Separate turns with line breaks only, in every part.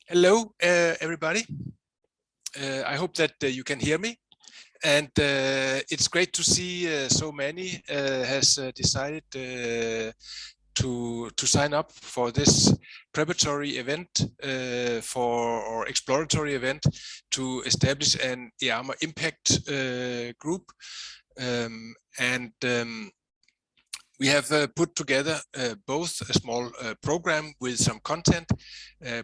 Hello, everybody. I hope that you can hear me, and it's great to see so many has decided to sign up for this preparatory event or exploratory event to establish an EARMA Impact group, we have put together both a small program with some content,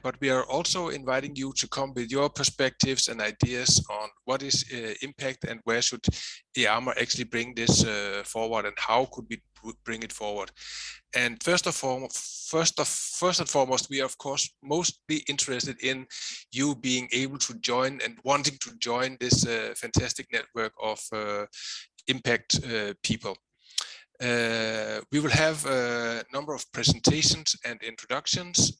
but we are also inviting you to come with your perspectives and ideas on what is impact and where should EARMA actually bring this forward, and how could we bring it forward. And first and foremost, we are of course mostly interested in you being able to join and wanting to join this fantastic network of impact people. We will have a number of presentations and introductions,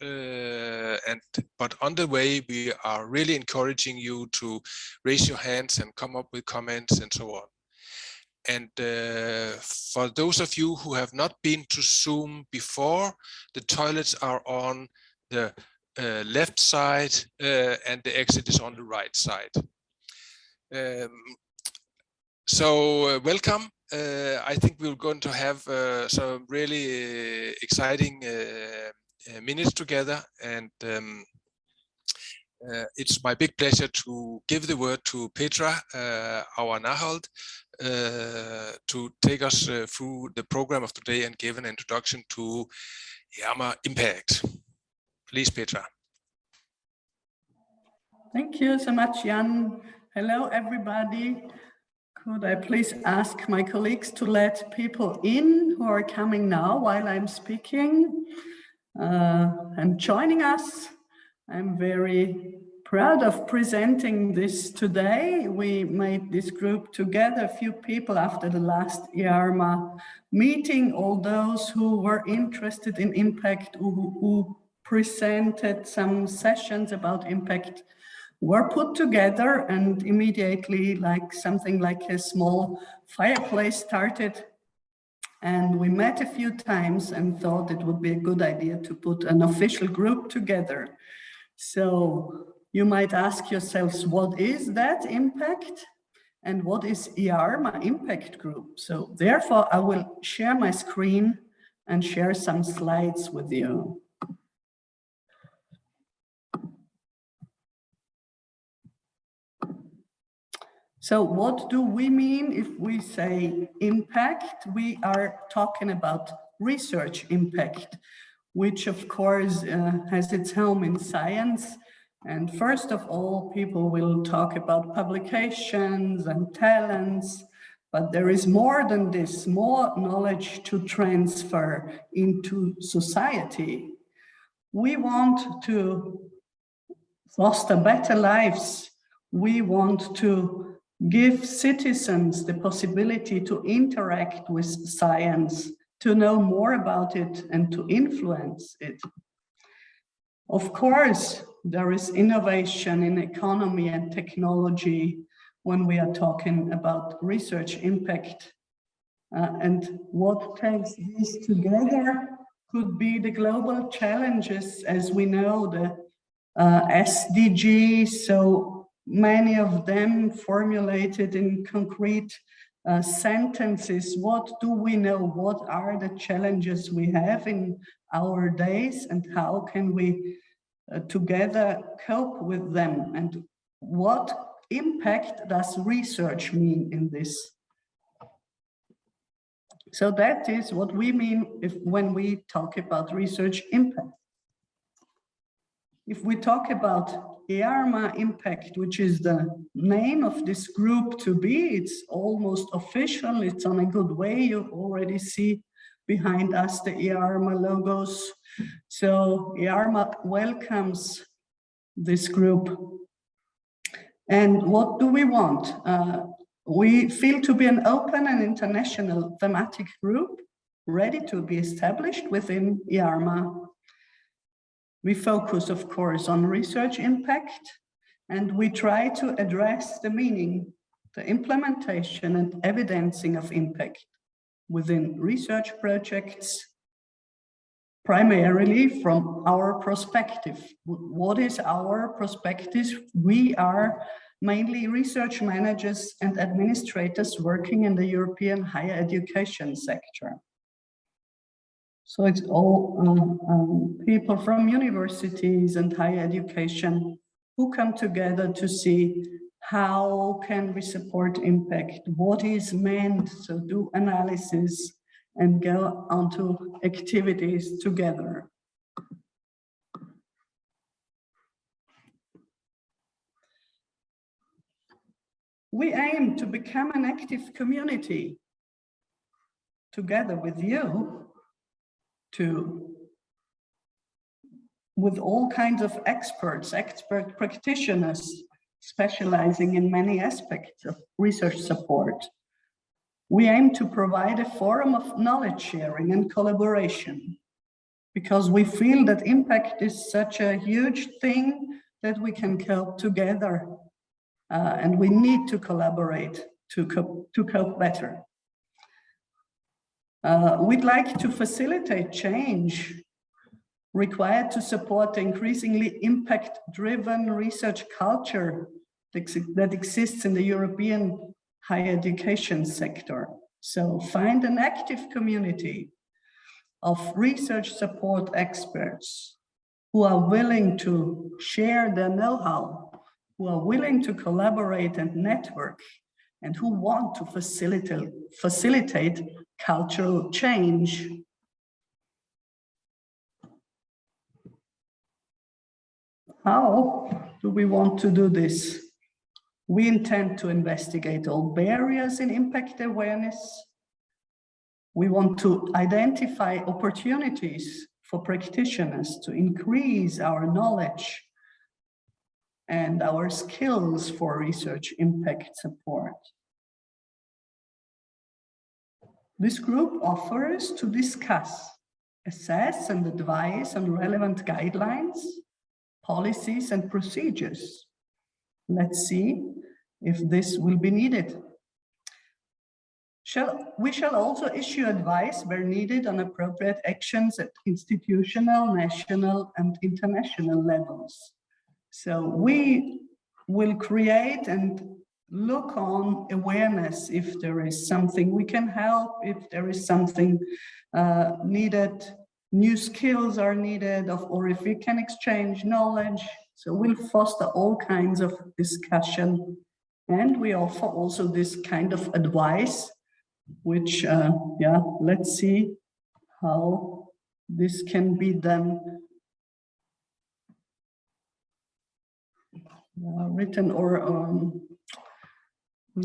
but on the way we are really encouraging you to raise your hands and come up with comments and so on. And for those of you who have not been to Zoom before, the toilets are on the left side and the exit is on the right side. Welcome. I think we're going to have some really exciting minutes together, and it's my big pleasure to give the word to Petra Auer-Nahold to take us through the program of today and give an introduction to EARMA Impact. Please, Petra.
Thank you so much, Jan. Hello, everybody. Could I please ask my colleagues to let people in who are coming now while I'm speaking and joining us? I'm very proud of presenting this today. We made this group together, a few people after the last EARMA meeting, all those who were interested in impact, who presented some sessions about impact were put together, and immediately something like a small fireplace started, and we met a few times and thought it would be a good idea to put an official group together. So you might ask yourselves, what is that impact and what is EARMA Impact Group? So therefore I will share my screen and share some slides with you. So what do we mean if we say impact? We are talking about research impact, which of course has its home in science. And first of all, people will talk about publications and talents, but there is more than this, more knowledge to transfer into society. We want to foster better lives. We want to give citizens the possibility to interact with science, to know more about it and to influence it. Of course, there is innovation in economy and technology when we are talking about research impact. And what takes these together could be the global challenges, as we know, the SDGs, so many of them formulated in concrete sentences. What do we know? What are the challenges we have in our days, and how can we together cope with them? And what impact does research mean in this? So that is what we mean when we talk about research impact. if we talk about EARMAimpact, which is the name of this group to be, it's almost official, it's on a good way. You already see behind us the EARMA logos. So EARMA welcomes this group. And what do we want? We feel to be an open and international thematic group ready to be established within EARMA. We focus, of course, on research impact, and we try to address the meaning, the implementation and evidencing of impact within research projects, primarily from our perspective. What is our perspective? We are mainly research managers and administrators working in the European higher education sector. So it's all people from universities and higher education who come together to see how can we support impact, what is meant, so do analysis and go onto activities together. We aim to become an active community together with you, with all kinds of experts, expert practitioners, specializing in many aspects of research support. We aim to provide a forum of knowledge sharing and collaboration, because we feel that impact is such a huge thing that we can cope together, and we need to collaborate to cope better. We'd like to facilitate change required to support the increasingly impact-driven research culture that exists in the European higher education sector. So find an active community of research support experts who are willing to share their know-how, who are willing to collaborate and network, and who want to facilitate cultural change. How do we want to do this? We intend to investigate all barriers in impact awareness. We want to identify opportunities for practitioners to increase our knowledge and our skills for research impact support. This group offers to discuss, assess and advise on relevant guidelines, policies and procedures. Let's see if this will be needed. We shall also issue advice where needed on appropriate actions at institutional, national and international levels. So we will create and look on awareness if there is something we can help, if there is something needed, new skills are needed, or if we can exchange knowledge. So we'll foster all kinds of discussion, and we offer also this kind of advice, which, let's see how this can be done. Written or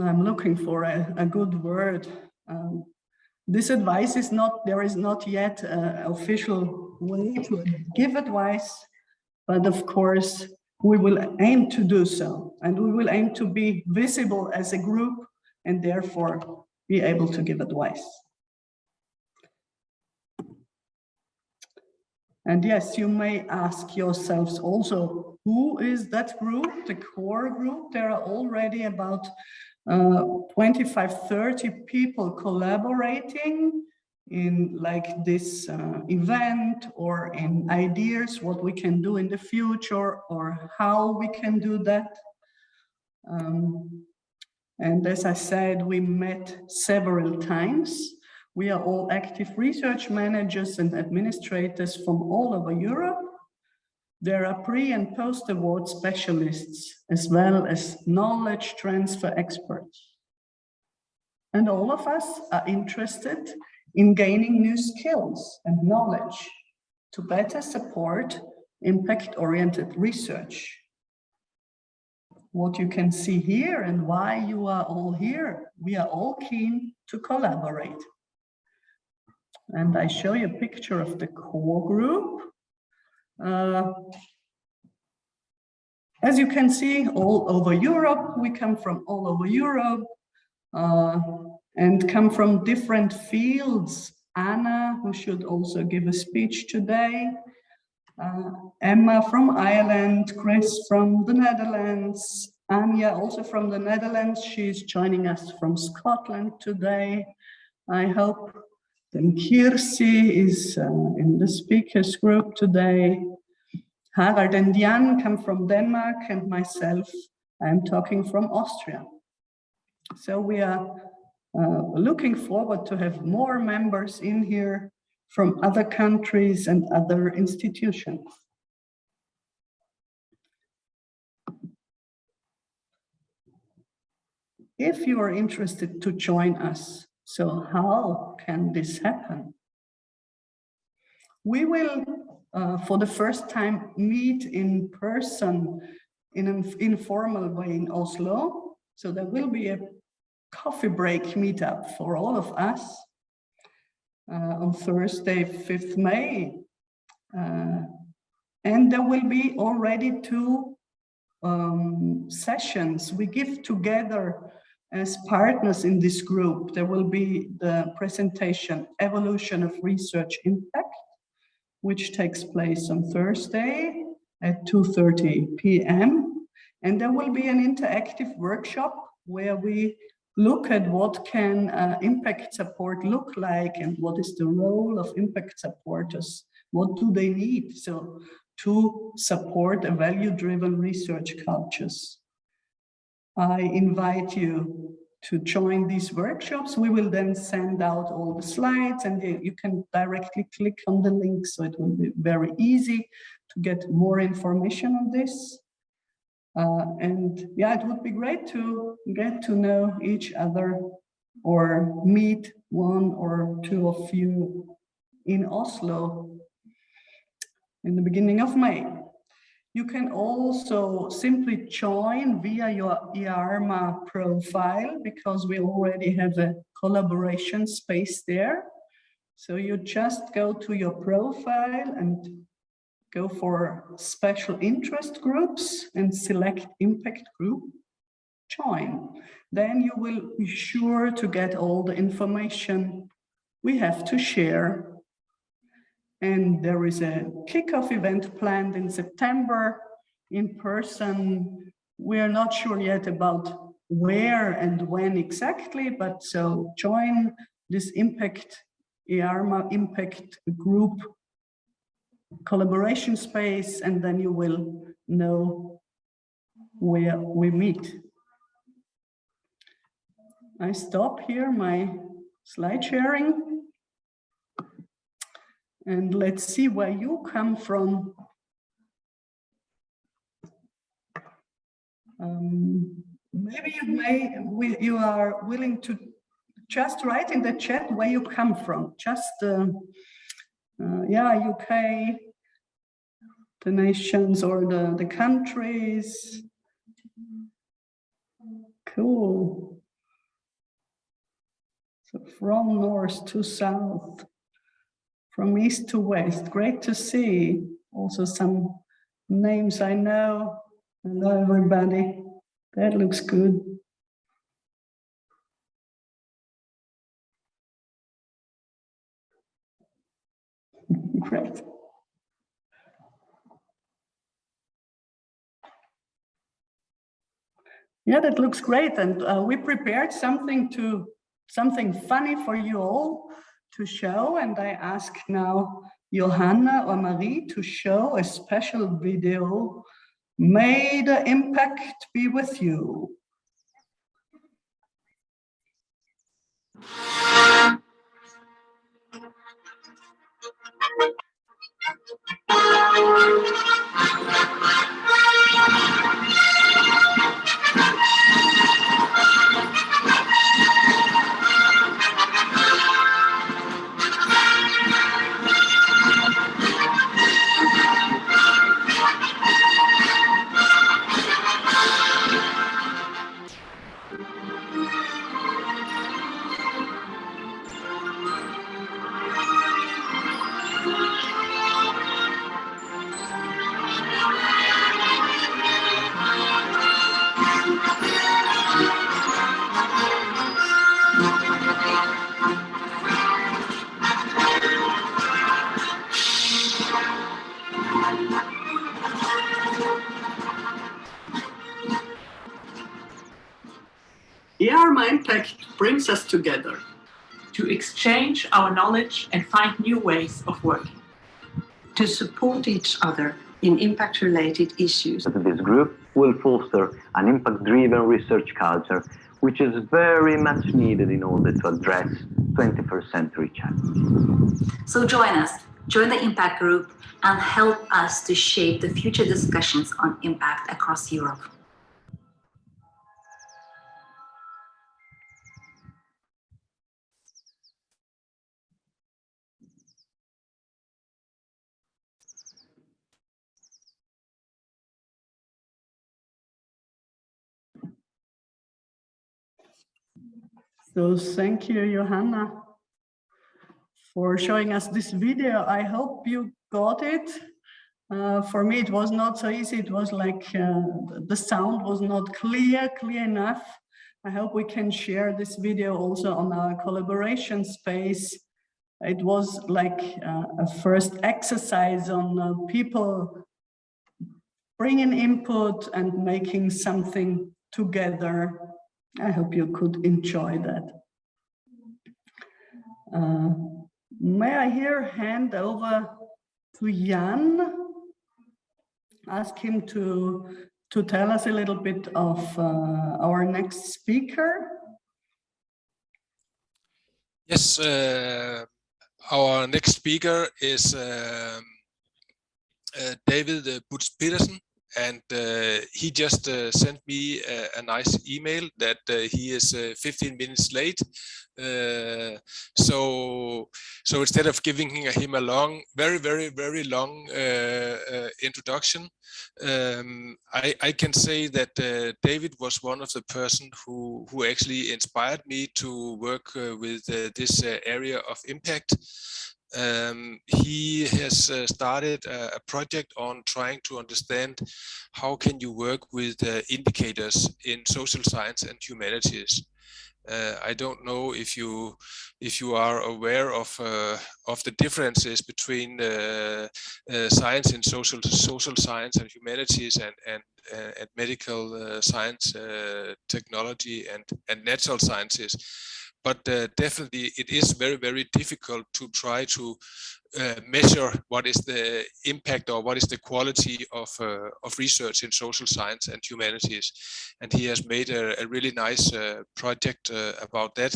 I'm looking for a good word. This advice is not, there is not yet an official way to give advice, but of course we will aim to do so, and we will aim to be visible as a group and therefore be able to give advice. And yes, you may ask yourselves also, who is that group, the core group? There are already about 25-30 people collaborating in like this event, or in ideas, what we can do in the future or how we can do that. And as I said, we met several times. We are all active research managers and administrators from all over Europe. There are pre- and post-award specialists, as well as knowledge transfer experts. And all of us are interested in gaining new skills and knowledge to better support impact-oriented research. What you can see here and why you are all here, we are all keen to collaborate. And I show you a picture of the core group. As you can see, all over Europe, we come from all over Europe and come from different fields. Anna, who should also give a speech today, Emma from Ireland, Chris from the Netherlands, Anja also from the Netherlands. She's joining us from Scotland today. I hope. Then Kirsi is in the speakers group today. Harald and Jan come from Denmark, and myself, I'm talking from Austria. So we are looking forward to have more members in here from other countries and other institutions. If you are interested to join us, so how can this happen? We will, for the first time, meet in person in an informal way in Oslo. So there will be a coffee break meetup for all of us on Thursday, 5th May. And there will be already 2 sessions we give together as partners in this group. There will be the presentation Evolution of Research Impact, which takes place on Thursday at 2:30 p.m. And there will be an interactive workshop where we look at what can impact support look like and what is the role of impact supporters. What do they need to support a value-driven research cultures? I invite you to join these workshops. We will then send out all the slides and you can directly click on the link, so it will be very easy to get more information on this. And yeah, it would be great to get to know each other or meet 1 or 2 of you in Oslo in the beginning of May. You can also simply join via your EARMA profile, because we already have a collaboration space there. So you just go to your profile and go for special interest groups and select Impact Group, join. Then you will be sure to get all the information we have to share. And there is a kickoff event planned in September in person. We are not sure yet about where and when exactly, but so join this EARMA Impact Group collaboration space, and then you will know where we meet. I stop here my slide sharing. And let's see where you come from. Maybe you are willing to just write in the chat where you come from. Just, yeah, UK, the nations or the countries. Cool. So from north to south. From east to west, great to see. Also some names I know. Hello everybody, that looks good. Great. Yeah, that looks great. And we prepared something funny for you all to show, and I ask now Johanna or Marie to show a special video. May the impact be with you. brings us together
to exchange our knowledge and find new ways of working,
to support each other in impact-related issues.
This group will foster an impact-driven research culture, which is very much needed in order to address 21st century challenges.
So join us, join the Impact Group, and help us to shape the future discussions on impact across Europe.
So thank you, Johanna, for showing us this video. I hope you got it. For me, it was not so easy. It was like the sound was not clear enough. I hope we can share this video also on our collaboration space. It was like a first exercise on people bringing input and making something together. I hope you could enjoy that. May I here hand over to Jan, ask him to tell us a little bit of our next speaker.
Yes, our next speaker is David Butz-Petersen. And he just sent me a nice email that he is 15 minutes late. So instead of giving him a long, very long introduction, I can say that David was one of the person who actually inspired me to work with this area of impact. He has started a project on trying to understand how can you work with indicators in social science and humanities. I don't know if you are aware of the differences between science in social science and humanities and medical science, technology and natural sciences. But definitely it is very difficult to try to measure what is the impact or what is the quality of research in social science and humanities. And he has made a really nice project about that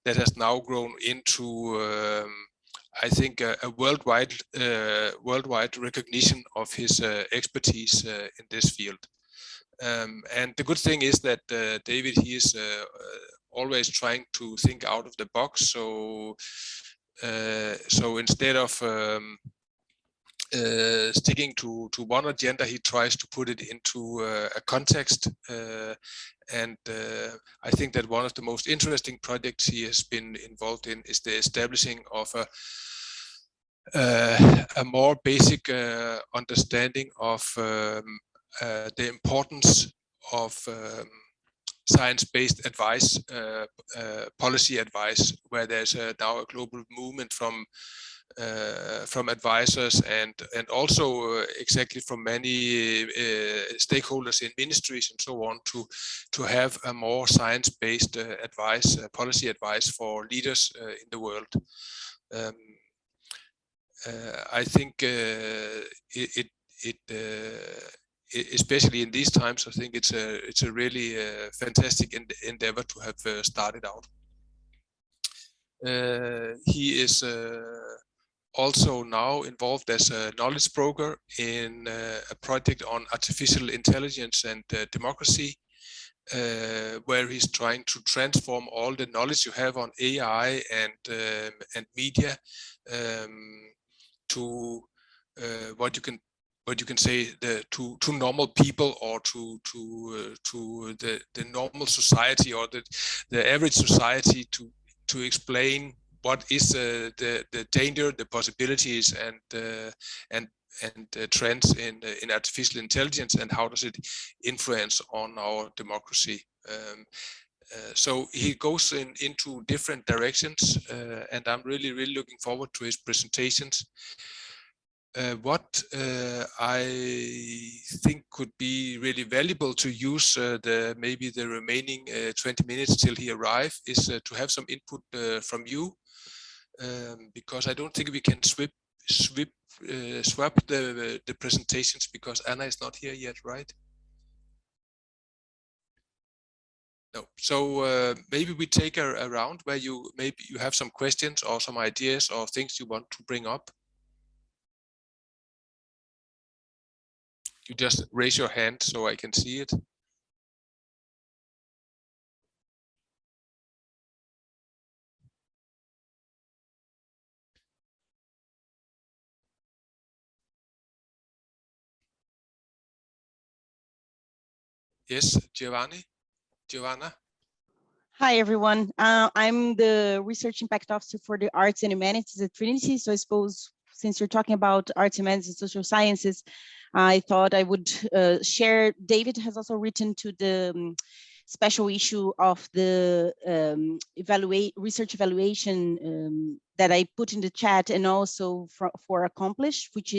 has now grown into I think a worldwide recognition of his expertise in this field. And the good thing is that David, he is always trying to think out of the box. So instead of sticking to one agenda, he tries to put it into a context. And I think that one of the most interesting projects he has been involved in is the establishing of a more basic understanding of the importance of science-based advice, policy advice, where there's now a global movement from advisors and also exactly from many stakeholders in ministries and so on to have a more science-based advice, policy advice for leaders in the world. I think especially in these times, I think it's a really fantastic endeavor to have started out. He is also now involved as a knowledge broker in a project on artificial intelligence and democracy, where he's trying to transform all the knowledge you have on AI and media to what you can say to normal people, or to the normal society, or the average society, to explain what is the danger, the possibilities, and trends in artificial intelligence, and how does it influence on our democracy. So he goes into different directions, and I'm really looking forward to his presentations. what I think could be really valuable to use maybe the remaining 20 minutes till he arrives is to have some input from you, because I don't think we can swap the presentations because Anna is not here yet, right? No. So maybe we take a round where maybe you have some questions or some ideas or things you want to bring up. You just raise your hand so I can see it. Yes, Giovanna.
Hi, everyone. I'm the Research Impact Officer for the Arts and Humanities at Trinity. So I suppose since you're talking about arts, humanities, and social sciences, I thought I would share. David has also written to the special issue of the research evaluation that I put in the chat, and also for Accomplish, which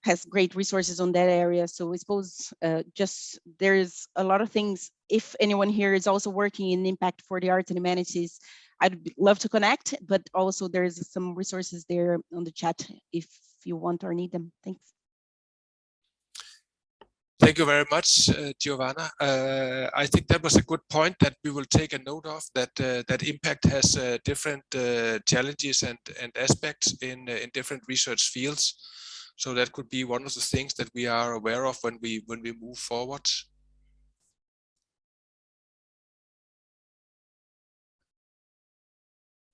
has great resources on that area. So I suppose just there's a lot of things. If anyone here is also working in impact for the arts and humanities, I'd love to connect, but also there's some resources there on the chat if you want or need them. Thanks.
Thank you very much, Giovanna. I think that was a good point that we will take a note of, that impact has different challenges and aspects in different research fields. So that could be one of the things that we are aware of when we move forward.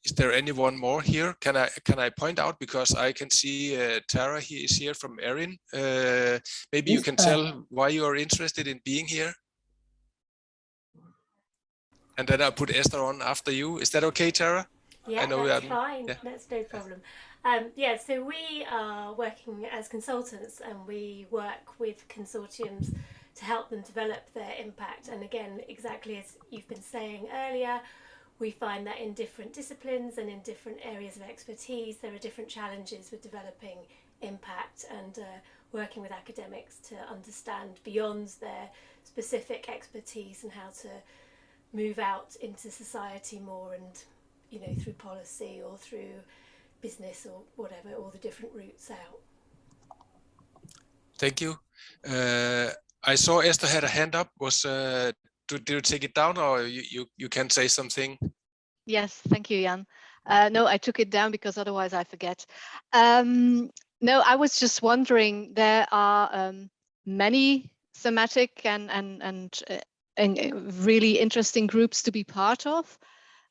Is there anyone more here? Can I point out, because I can see Tara, he is here from ERIN. Maybe you can tell why you are interested in being here. And then I'll put Esther on after you. Is that okay, Tara?
Yeah, that's fine. Yeah. That's no problem. Yeah, so we are working as consultants, and we work with consortiums to help them develop their impact. And again, exactly as you've been saying earlier, we find that in different disciplines and in different areas of expertise, there are different challenges with developing impact and working with academics to understand beyond their specific expertise and how to move out into society more, and through policy or through business or whatever, all the different routes out.
Thank you. I saw Esther had a hand up. Did you take it down, or you can say something?
Yes, thank you, Jan. No, I took it down because otherwise I forget. No, I was just wondering, there are many thematic and really interesting groups to be part of.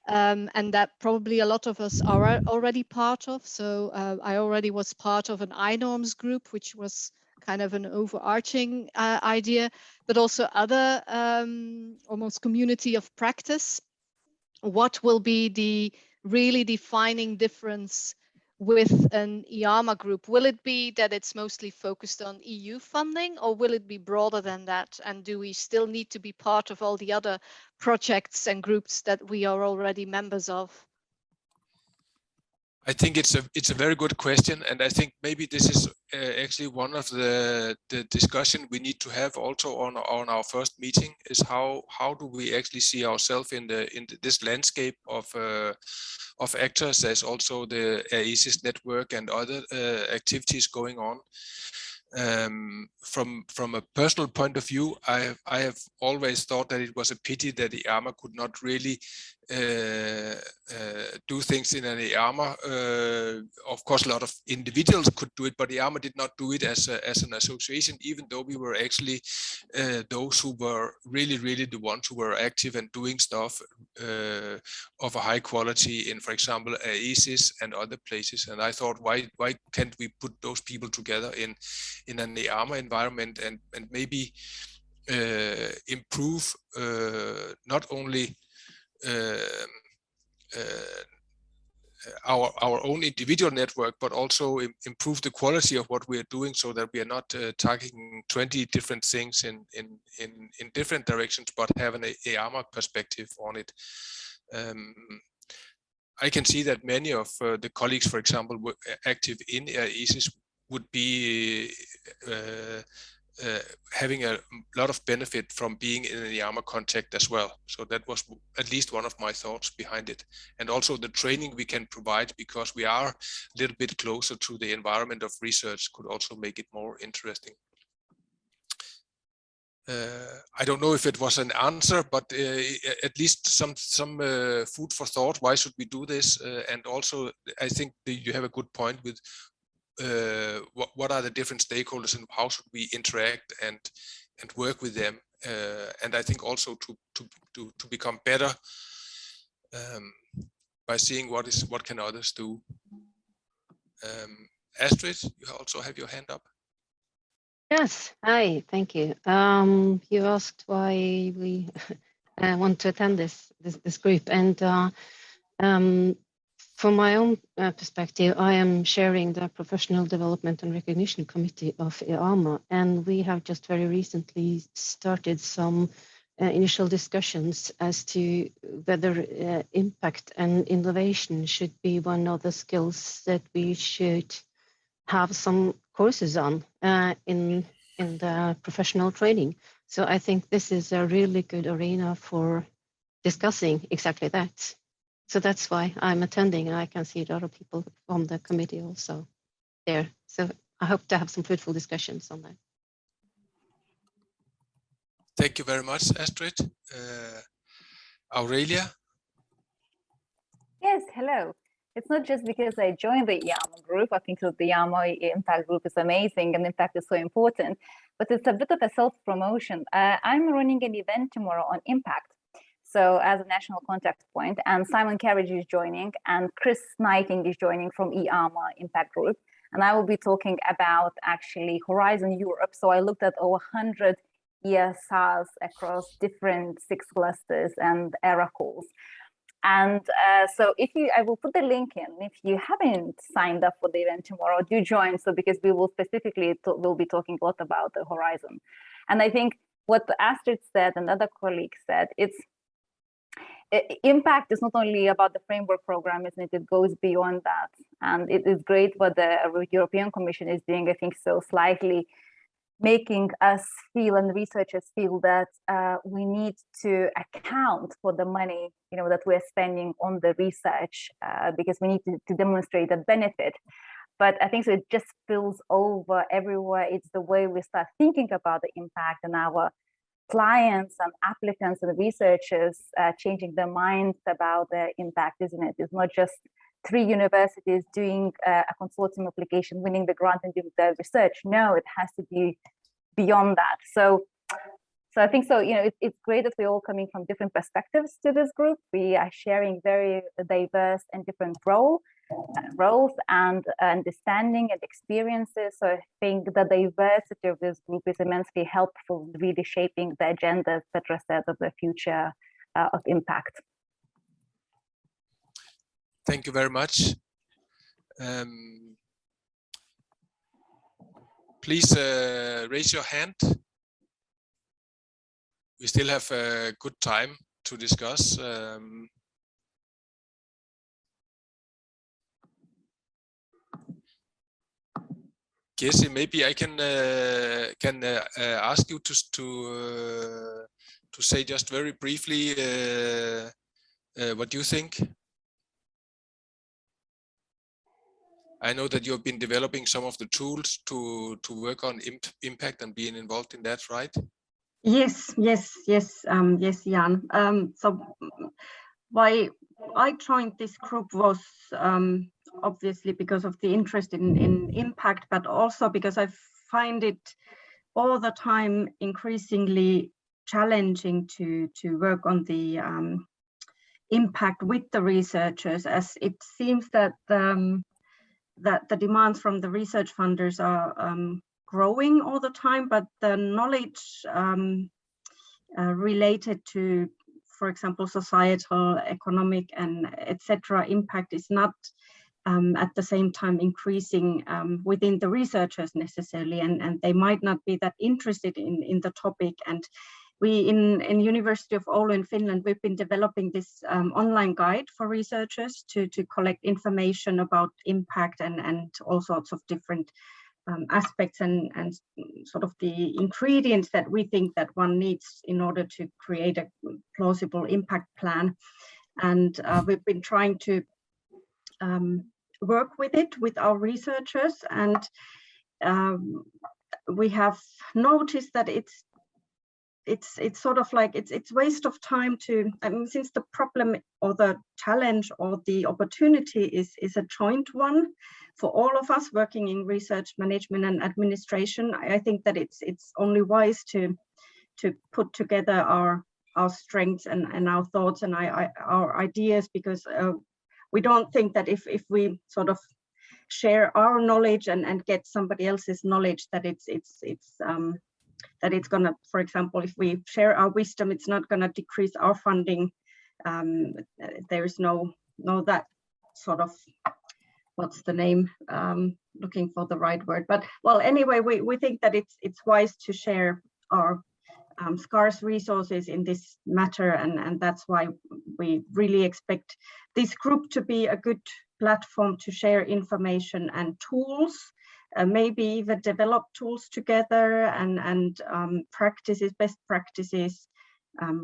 And that probably a lot of us are already part of. So I already was part of an iNorms group, which was kind of an overarching idea, but also other almost community of practice. What will be the really defining difference with an EARMA group? Will it be that it's mostly focused on EU funding, or will it be broader than that? And do we still need to be part of all the other projects and groups that we are already members of?
I think it's a very good question, and I think maybe this is actually one of the discussion we need to have also on our first meeting, is how do we actually see ourselves in this landscape of actors. There's also the EARMA network and other activities going on. From a personal point of view, I have always thought that it was a pity that the EARMA could not really do things in an EARMA. Of course, a lot of individuals could do it, but the EARMA did not do it as an association, even though we were actually those who were really the ones who were active and doing stuff of a high quality in, for example, EASIS and other places. And I thought, why can't we put those people together in an EARMA environment and maybe improve not only our own individual network, but also improve the quality of what we are doing, so that we are not targeting 20 different things in different directions, but have an EARMA perspective on it. I can see that many of the colleagues, for example, were active in EASIS, would be having a lot of benefit from being in the EARMA context as well. So that was at least one of my thoughts behind it. And also the training we can provide, because we are a little bit closer to the environment of research, could also make it more interesting. I don't know if it was an answer, but at least some food for thought. Why should we do this? And also, I think you have a good point with what are the different stakeholders and how should we interact and work with them. And I think also to become better by seeing what can others do. Astrid, you also have your hand up.
Yes, hi, thank you. You asked why we want to attend this group, and from my own perspective, I am chairing the Professional Development and Recognition Committee of EARMA, and we have just very recently started some initial discussions as to whether impact and innovation should be one of the skills that we should have some courses on in the professional training. So I think this is a really good arena for discussing exactly that. So that's why I'm attending, and I can see a lot of people from the committee also there. So I hope to have some fruitful discussions on that.
Thank you very much, Astrid. Aurelia?
Yes, hello. It's not just because I joined the EARMA group. I think that the EARMA Impact group is amazing and impact is so important, but it's a bit of a self-promotion. I'm running an event tomorrow on impact. So as a national contact point, and Simon Carriage is joining, and Chris Knighting is joining from EARMA Impact Group. And I will be talking about actually Horizon Europe. So I looked at over 100 ESRs across different 6 clusters and ERA calls. And so I will put the link in. If you haven't signed up for the event tomorrow, do join. So because we will specifically, we'll be talking a lot about the Horizon. And I think what Astrid said and other colleagues said, impact is not only about the framework program, isn't it? It goes beyond that. And it is great what the European Commission is doing, I think, so slightly making us feel and researchers feel that we need to account for the money, that we're spending on the research because we need to demonstrate the benefit. But I think so it just spills over everywhere. It's the way we start thinking about the impact, and our clients and applicants and researchers changing their minds about the impact, isn't it? It's not just 3 universities doing a consortium application, winning the grant and doing the research. No, it has to be beyond that. So I think so, it's great that we're all coming from different perspectives to this group. We are sharing very diverse and different roles and understanding and experiences. So I think the diversity of this group is immensely helpful, really shaping the agenda, as Petra said, of the future of impact.
Thank you very much. Please raise your hand. We still have a good time to discuss. Jesse, maybe I can ask you to say just very briefly what you think. I know that you have been developing some of the tools to work on impact and being involved in that, right?
Yes, Jan. So why I joined this group was obviously because of the interest in impact, but also because I find it all the time increasingly challenging to work on the impact with the researchers, as it seems that that the demands from the research funders are growing all the time, but the knowledge related to, for example, societal, economic, and etc. impact is not at the same time increasing within the researchers necessarily, and they might not be that interested in the topic. And we in University of Oulu in Finland, we've been developing this online guide for researchers to collect information about impact and all sorts of different aspects and sort of the ingredients that we think that one needs in order to create a plausible impact plan. And we've been trying to work with it with our researchers, and we have noticed that it's sort of like it's waste of time to, I mean, since the problem or the challenge or the opportunity is a joint one for all of us working in research management and administration. I think that it's only wise to put together our strengths and our thoughts and our ideas, because we don't think that if we sort of share our knowledge and get somebody else's knowledge, that it's gonna, for example, if we share our wisdom, it's not gonna decrease our funding. There is no that sort of, what's the name? Looking for the right word, but well, anyway, we think that it's wise to share our scarce resources in this matter, and that's why we really expect this group to be a good platform to share information and tools, maybe even develop tools together and practices, best practices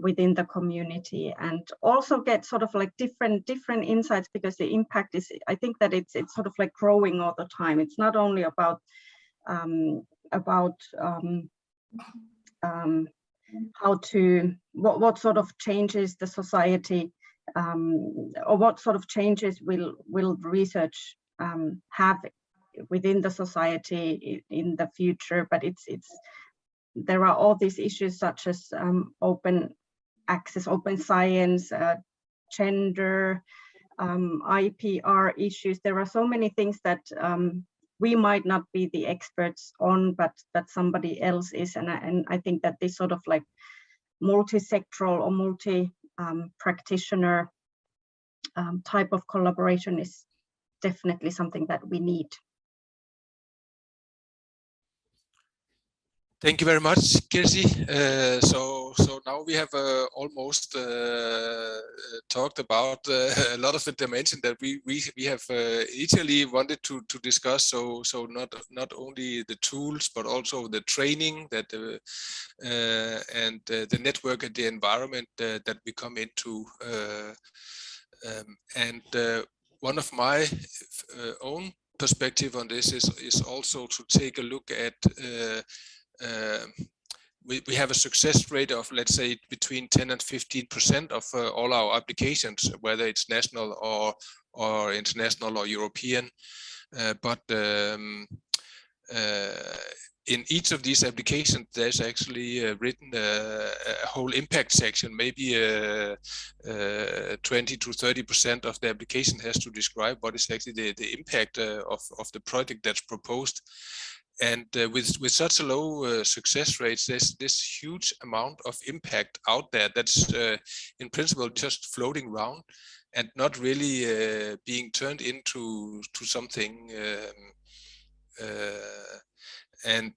within the community, and also get sort of like different insights, because the impact is, I think that it's sort of like growing all the time. It's not only about how to, what sort of changes the society or what sort of changes will research have within the society in the future, but there are all these issues such as open access, open science, gender, IPR issues. There are so many things that we might not be the experts on, but somebody else is, and I think that this sort of like multi-sectoral or multi-practitioner type of collaboration is definitely something that we need.
Thank you very much, Kirsi. So now we have almost talked about a lot of the dimension that we have initially wanted to discuss. So not only the tools, but also the training that and the network and the environment that we come into. One of my own perspective on this is also to take a look at. We have a success rate of, let's say, between 10 and 15% of all our applications, whether it's national or international or European. But in each of these applications, there's actually written a whole impact section. Maybe 20 to 30% of the application has to describe what is actually the impact of the project that's proposed. And with such a low success rates, there's this huge amount of impact out there that's in principle just floating around and not really being turned into something. I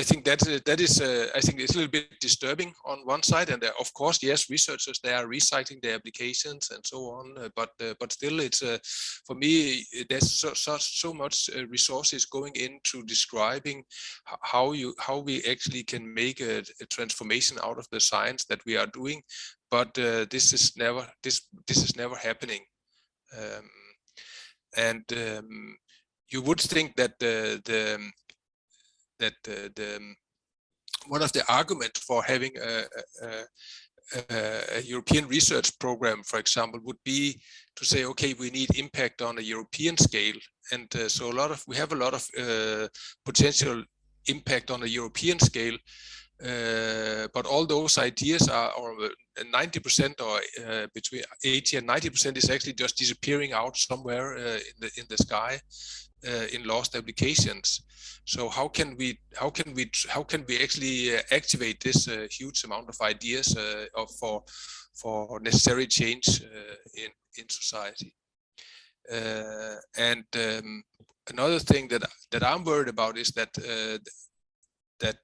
think that is I think it's a little bit disturbing on one side, and of course, yes, researchers, they are recycling their applications and so on, but still, it's for me, there's so much resources going into describing how we actually can make a transformation out of the science that we are doing, but this is never happening, you would think that one of the arguments for having a European research program, for example, would be to say, okay, we need impact on a European scale, and so we have a lot of potential impact on a European scale, but all those ideas are, or 90% or between 80 and 90% is actually just disappearing out somewhere in the sky. In lost applications. So how can we actually activate this huge amount of ideas for necessary change in society? Another thing that I'm worried about is that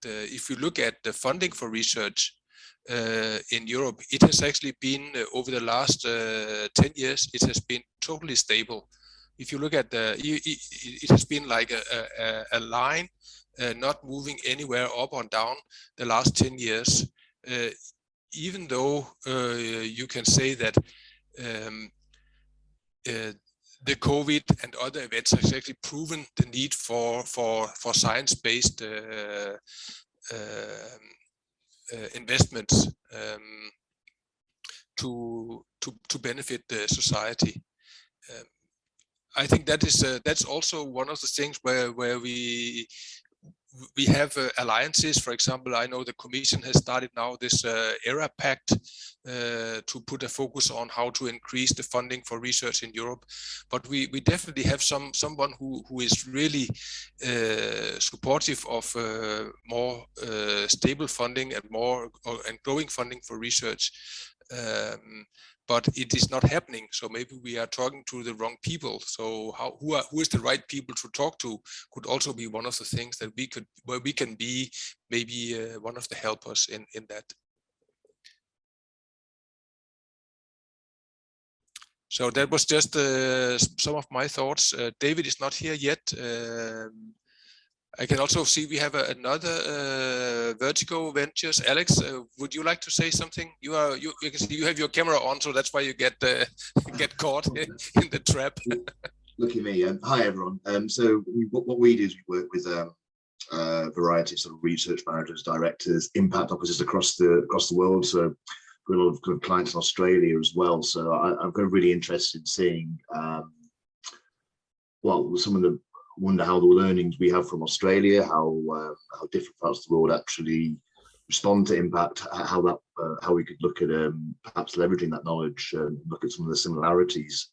if you look at the funding for research in Europe, it has actually been over the last 10 years, it has been totally stable. if you look at it has been like a line not moving anywhere up or down the last 10 years, even though you can say that the COVID and other events has actually proven the need for science-based investments to benefit the society. I think that is that's also one of the things where we have alliances. For example, I know the Commission has started now this EARMAimpact to put a focus on how to increase the funding for research in Europe. But we definitely have someone who is really supportive of more stable funding and more and growing funding for research. But it is not happening. So maybe we are talking to the wrong people. So who is the right people to talk to could also be one of the things that where we can be maybe one of the helpers in that. So that was just some of my thoughts. David is not here yet. I can also see we have another Vertigo Ventures. Alex, would you like to say something? You can see you have your camera on, so that's why you get caught in the trap.
Look at me. Hi everyone. So what we do is we work with a variety of sort of research managers, directors, impact officers across the world. So we've got a lot of good clients in Australia as well. So I'm kind of really interested in seeing well, some of the wonder how the learnings we have from Australia, how different parts of the world actually respond to impact, how we could look at perhaps leveraging that knowledge, look at some of the similarities.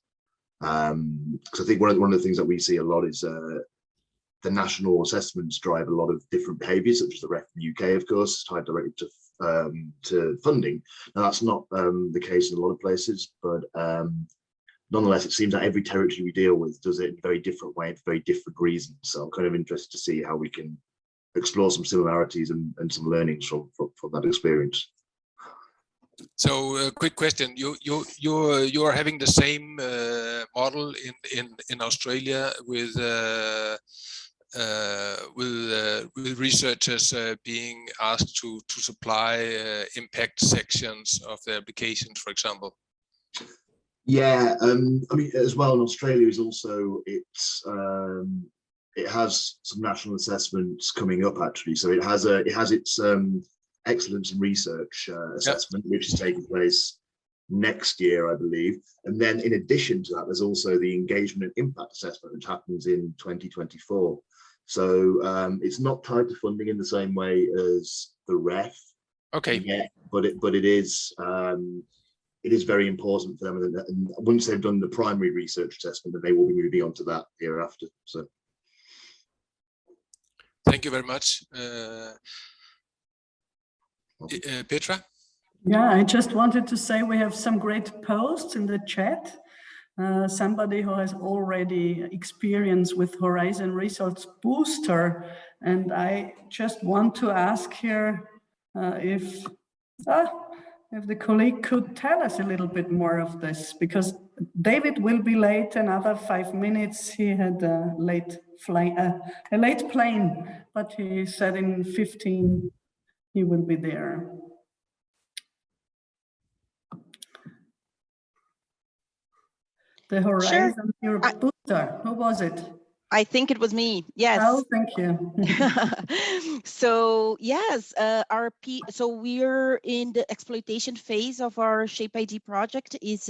Because I think one of the things that we see a lot is the national assessments drive a lot of different behaviours, such as the REF in the UK, of course, tied directly to funding. Now that's not the case in a lot of places, but nonetheless, it seems that every territory we deal with does it in a very different way for very different reasons. So I'm kind of interested to see how we can explore some similarities and some learnings from that experience.
So, quick question: you are having the same model in Australia with researchers being asked to supply impact sections of their applications, for example.
Yeah, I mean, as well in Australia is also it has some national assessments coming up actually. So it has its excellence in research assessment, which is taking place next year, I believe. And then in addition to that, there's also the engagement and impact assessment, which happens in 2024. So it's not tied to funding in the same way as the REF.
Okay.
Yeah, but it is. It is very important for them, and once they've done the primary research assessment, then they will be moving on to that hereafter. So,
thank you very much, Petra.
Yeah, I just wanted to say we have some great posts in the chat. Somebody who has already experience with Horizon Results Booster, and I just want to ask here if the colleague could tell us a little bit more of this, because David will be late another 5 minutes. He had a late plane, but he said in 15 he will be there. The Horizon Europe Booster, who was it?
I think it was me. Yes.
Oh, thank you.
So yes, so we're in the exploitation phase of our Shape ID project. Is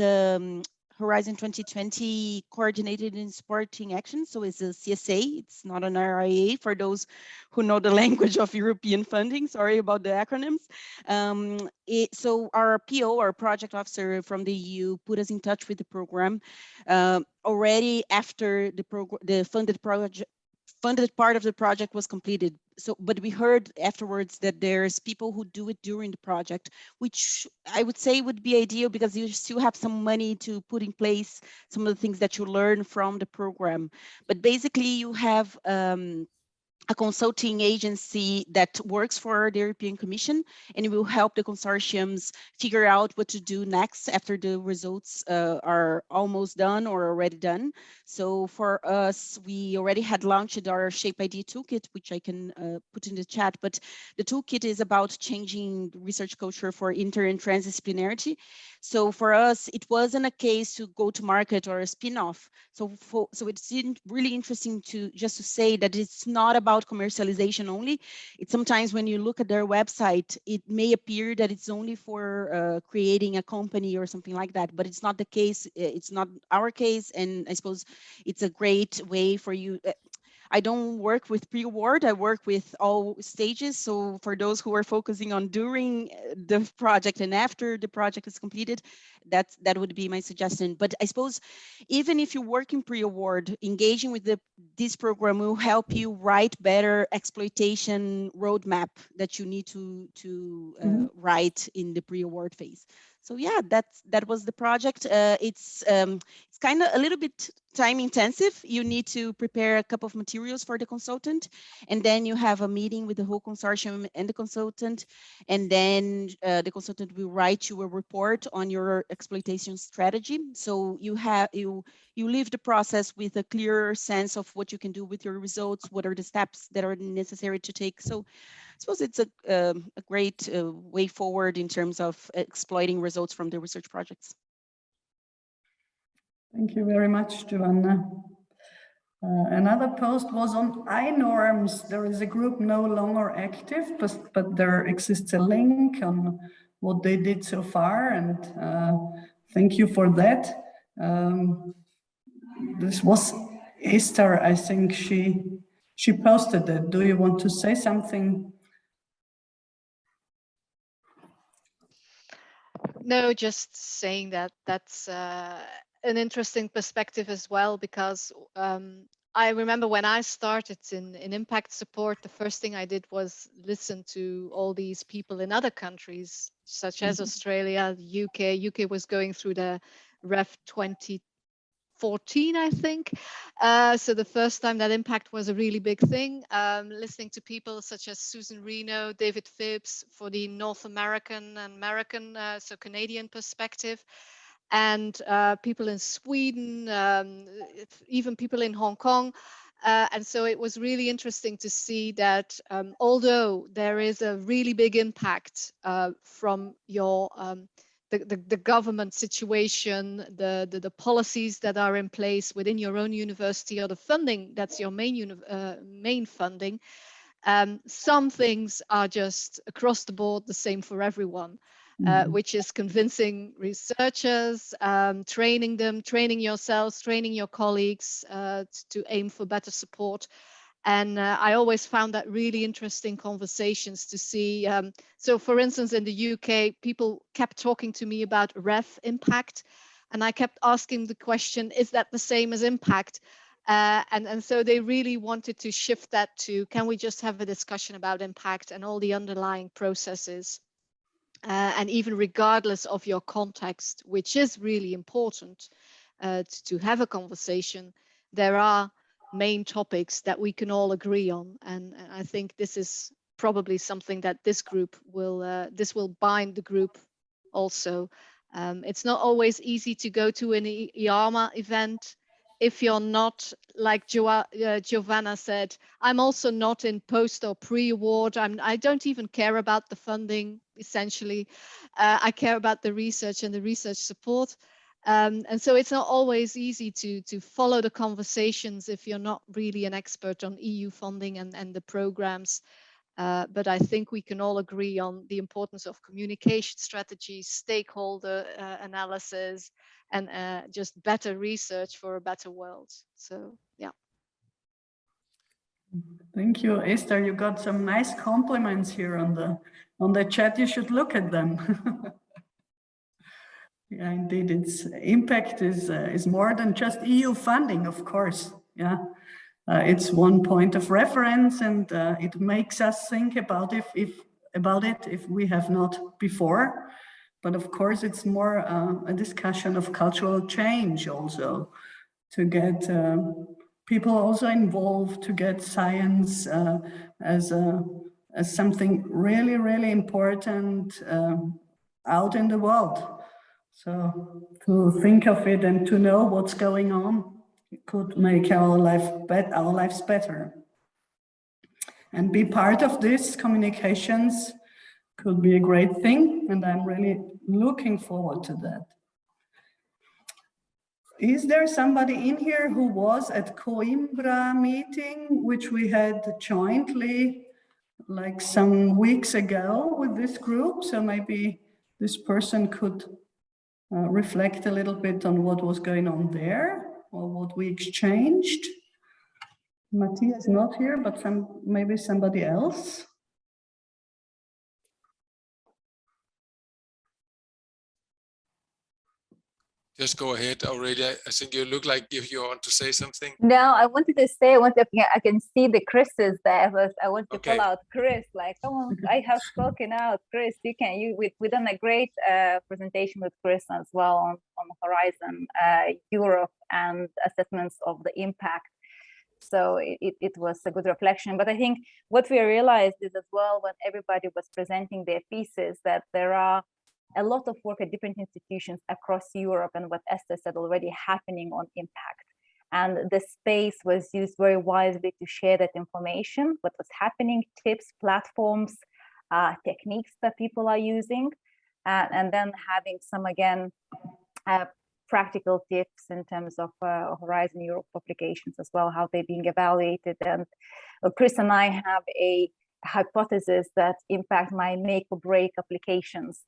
Horizon 2020 coordinated in supporting action. So it's a CSA. It's not an RIA for those who know the language of European funding. Sorry about the acronyms. So our PO, our project officer from the EU, put us in touch with the program already after the funded part of the project was completed. So, but we heard afterwards that there's people who do it during the project, which I would say would be ideal because you still have some money to put in place some of the things that you learn from the program. But basically you have a consulting agency that works for the European Commission, and it will help the consortiums figure out what to do next after the results are almost done or already done. So for us, we already had launched our Shape ID toolkit, which I can put in the chat, but the toolkit is about changing research culture for inter and transdisciplinarity. So for us, it wasn't a case to go to market or a spin-off. So it's really interesting to say that it's not about commercialization only. It's sometimes when you look at their website, it may appear that it's only for creating a company or something like that, but it's not the case. It's not our case, and I suppose it's a great way for you. I don't work with pre-award, I work with all stages. So for those who are focusing on during the project and after the project is completed, that would be my suggestion. But I suppose even if you work in pre-award, engaging with this program will help you write better exploitation roadmap that you need to write in the pre-award phase. So yeah, that was the project. It's kind of a little bit time intensive. You need to prepare a couple of materials for the consultant, and then you have a meeting with the whole consortium and the consultant, and then the consultant will write you a report on your exploitation strategy. So you leave the process with a clearer sense of what you can do with your results, what are the steps that are necessary to take. So I suppose it's a great way forward in terms of exploiting results from the research projects.
Thank you very much, Giovanna. Another post was on iNorms. There is a group no longer active, but there exists a link on what they did so far, and thank you for that. This was Esther, I think she posted it. Do you want to say something?
No, just saying that that's an interesting perspective as well, because I remember when I started in impact support, the first thing I did was listen to all these people in other countries, such as Australia, the UK. UK was going through the REF 2014, I think. So the first time that impact was a really big thing, listening to people such as Susan Reno, David Phibbs for the North American and so Canadian perspective, and people in Sweden, even people in Hong Kong. And so it was really interesting to see that although there is a really big impact from your the government situation, the policies that are in place within your own university, or the funding that's your main funding, some things are just across the board the same for everyone. Which is convincing researchers, training them, training yourselves, training your colleagues to aim for better support. And I always found that really interesting conversations to see. So for instance, in the UK, people kept talking to me about REF impact. And I kept asking the question, is that the same as impact? And so they really wanted to shift that to, can we just have a discussion about impact and all the underlying processes? And even regardless of your context, which is really important to have a conversation, there are main topics that we can all agree on. And I think this is probably something that this group will, this will bind the group also. It's not always easy to go to an EARMA event if you're not, like Giovanna said, I'm also not in post or pre-award. I don't even care about the funding, essentially. I care about the research and the research support. And so it's not always easy to follow the conversations if you're not really an expert on EU funding and the programs. But I think we can all agree on the importance of communication strategies, stakeholder analysis, and just better research for a better world. So, yeah.
Thank you, Esther. You got some nice compliments here on the chat. You should look at them. Yeah, indeed, its impact is more than just EU funding, of course. Yeah, it's one point of reference, and it makes us think about it if we have not before. But of course, it's more a discussion of cultural change also, to get people also involved to get science as something really, really important out in the world. So to think of it and to know what's going on, it could make our lives better. And be part of this communications could be a great thing, and I'm really looking forward to that. Is there somebody in here who was at Coimbra meeting, which we had jointly like some weeks ago with this group? So maybe this person could reflect a little bit on what was going on there or what we exchanged. Matthias is not here, but maybe somebody else.
Just go ahead, Aurelia. I think you look like you want to say something.
No, I wanted to say, I can see the Chris's there. I want to call out Chris, like, come on, I have spoken out. Chris, we've done a great presentation with Chris as well on Horizon Europe and assessments of the impact. So it was a good reflection. But I think what we realized is as well, when everybody was presenting their pieces, that there are a lot of work at different institutions across Europe, and what Esther said already, happening on impact. And the space was used very wisely to share that information, what was happening, tips, platforms, techniques that people are using, and then having some, again, practical tips in terms of Horizon Europe publications as well, how they're being evaluated. And Chris and I have a hypothesis that impact might make or break applications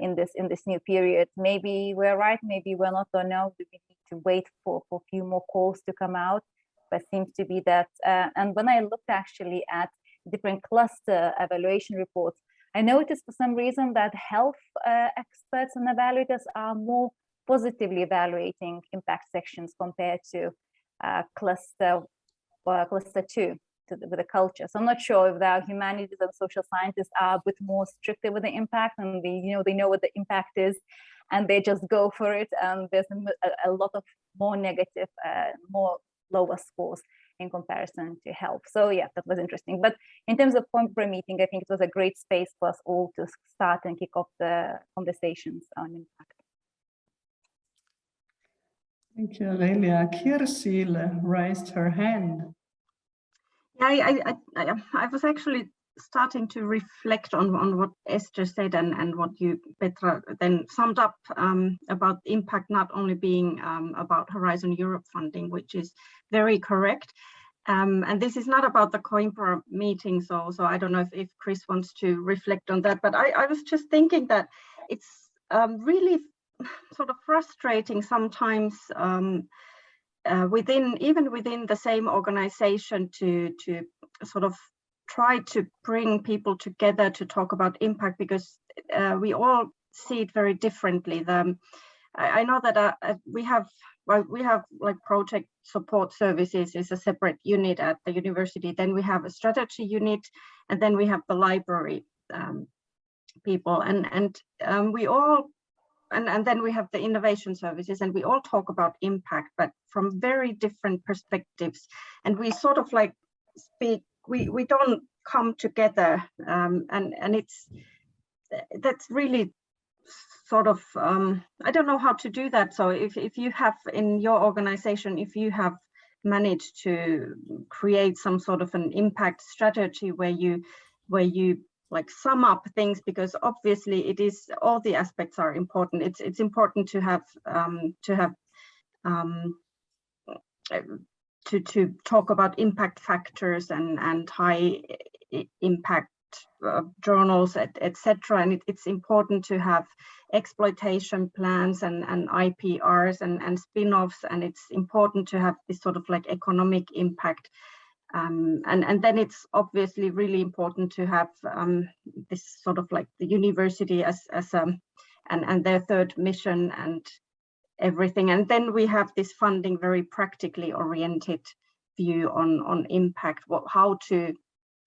in this new period. Maybe we're right, maybe we're not, don't know. We need to wait for a few more calls to come out, but seems to be that. And when I looked actually at different cluster evaluation reports, I noticed for some reason that health experts and evaluators are more positively evaluating impact sections compared to cluster 2. With the culture. So I'm not sure if the humanities and social scientists are a bit more stricter with the impact, and they know what the impact is and they just go for it. And there's a lot of more negative, more lower scores in comparison to health. So yeah, that was interesting. But in terms of Coimbra meeting, I think it was a great space for us all to start and kick off the conversations on impact.
Thank you, Aurelia. Kirsil raised her hand.
I was actually starting to reflect on what Esther said and what you, Petra, then summed up about impact not only being about Horizon Europe funding, which is very correct. And this is not about the Coimbra meeting, so I don't know if Chris wants to reflect on that, but I was just thinking that it's really sort of frustrating sometimes even within the same organization to sort of try to bring people together to talk about impact, because we all see it very differently. I know that we have like project support services is a separate unit at the university. Then we have a strategy unit, and then we have the library people, and we all. And then we have the innovation services, and we all talk about impact, but from very different perspectives. And we sort of like speak, we don't come together, and that's really sort of, I don't know how to do that. So if you have in your organization, if you have managed to create some sort of an impact strategy where you like sum up things, because obviously it is, all the aspects are important. It's important to have to talk about impact factors and high impact journals, etc. And it's important to have exploitation plans and IPRs and spin-offs, and it's important to have this sort of like economic impact. And then it's obviously really important to have this sort of like the university as and their third mission and everything. And then we have this funding very practically oriented view on impact, how to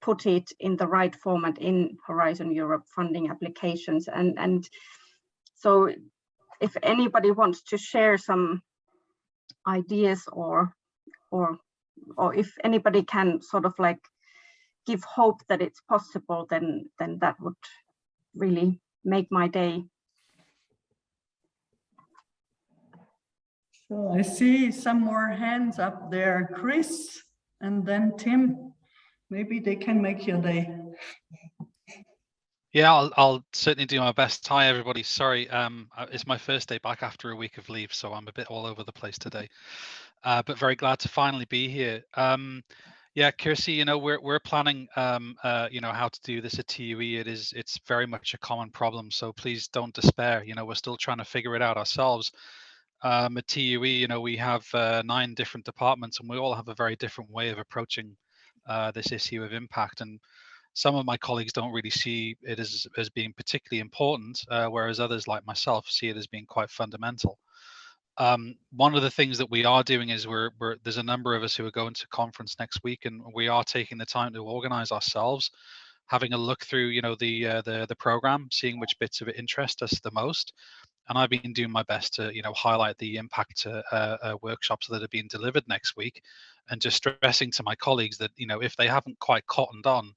put it in the right format in Horizon Europe funding applications. And so if anybody wants to share some ideas or or if anybody can sort of like give hope that it's possible, then that would really make my day.
So I see some more hands up there, Chris, and then Tim. Maybe they can make your day.
Yeah, I'll certainly do my best. Hi, everybody. Sorry, it's my first day back after a week of leave, so I'm a bit all over the place today. But very glad to finally be here. Yeah, Kirsty, we're planning, how to do this at TUE. It's very much a common problem, so please don't despair. We're still trying to figure it out ourselves. At TUE, we have 9 different departments, and we all have a very different way of approaching this issue of impact. And some of my colleagues don't really see it as being particularly important, whereas others like myself see it as being quite fundamental. One of the things that we are doing is there's a number of us who are going to conference next week, and we are taking the time to organize ourselves, having a look through, the program, seeing which bits of it interest us the most. And I've been doing my best to, highlight the impact workshops that are being delivered next week, and just stressing to my colleagues that, if they haven't quite cottoned on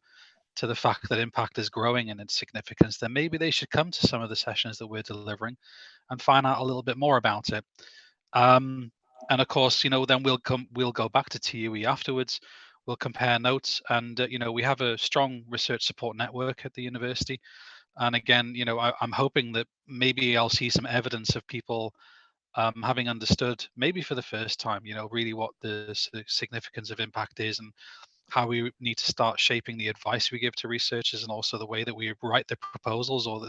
to the fact that impact is growing in its significance, then maybe they should come to some of the sessions that we're delivering and find out a little bit more about it. And of course, then we'll go back to TUE afterwards. We'll compare notes, and we have a strong research support network at the university. And again, I'm hoping that maybe I'll see some evidence of people having understood, maybe for the first time, really what the significance of impact is, and how we need to start shaping the advice we give to researchers, and also the way that we write the proposals, or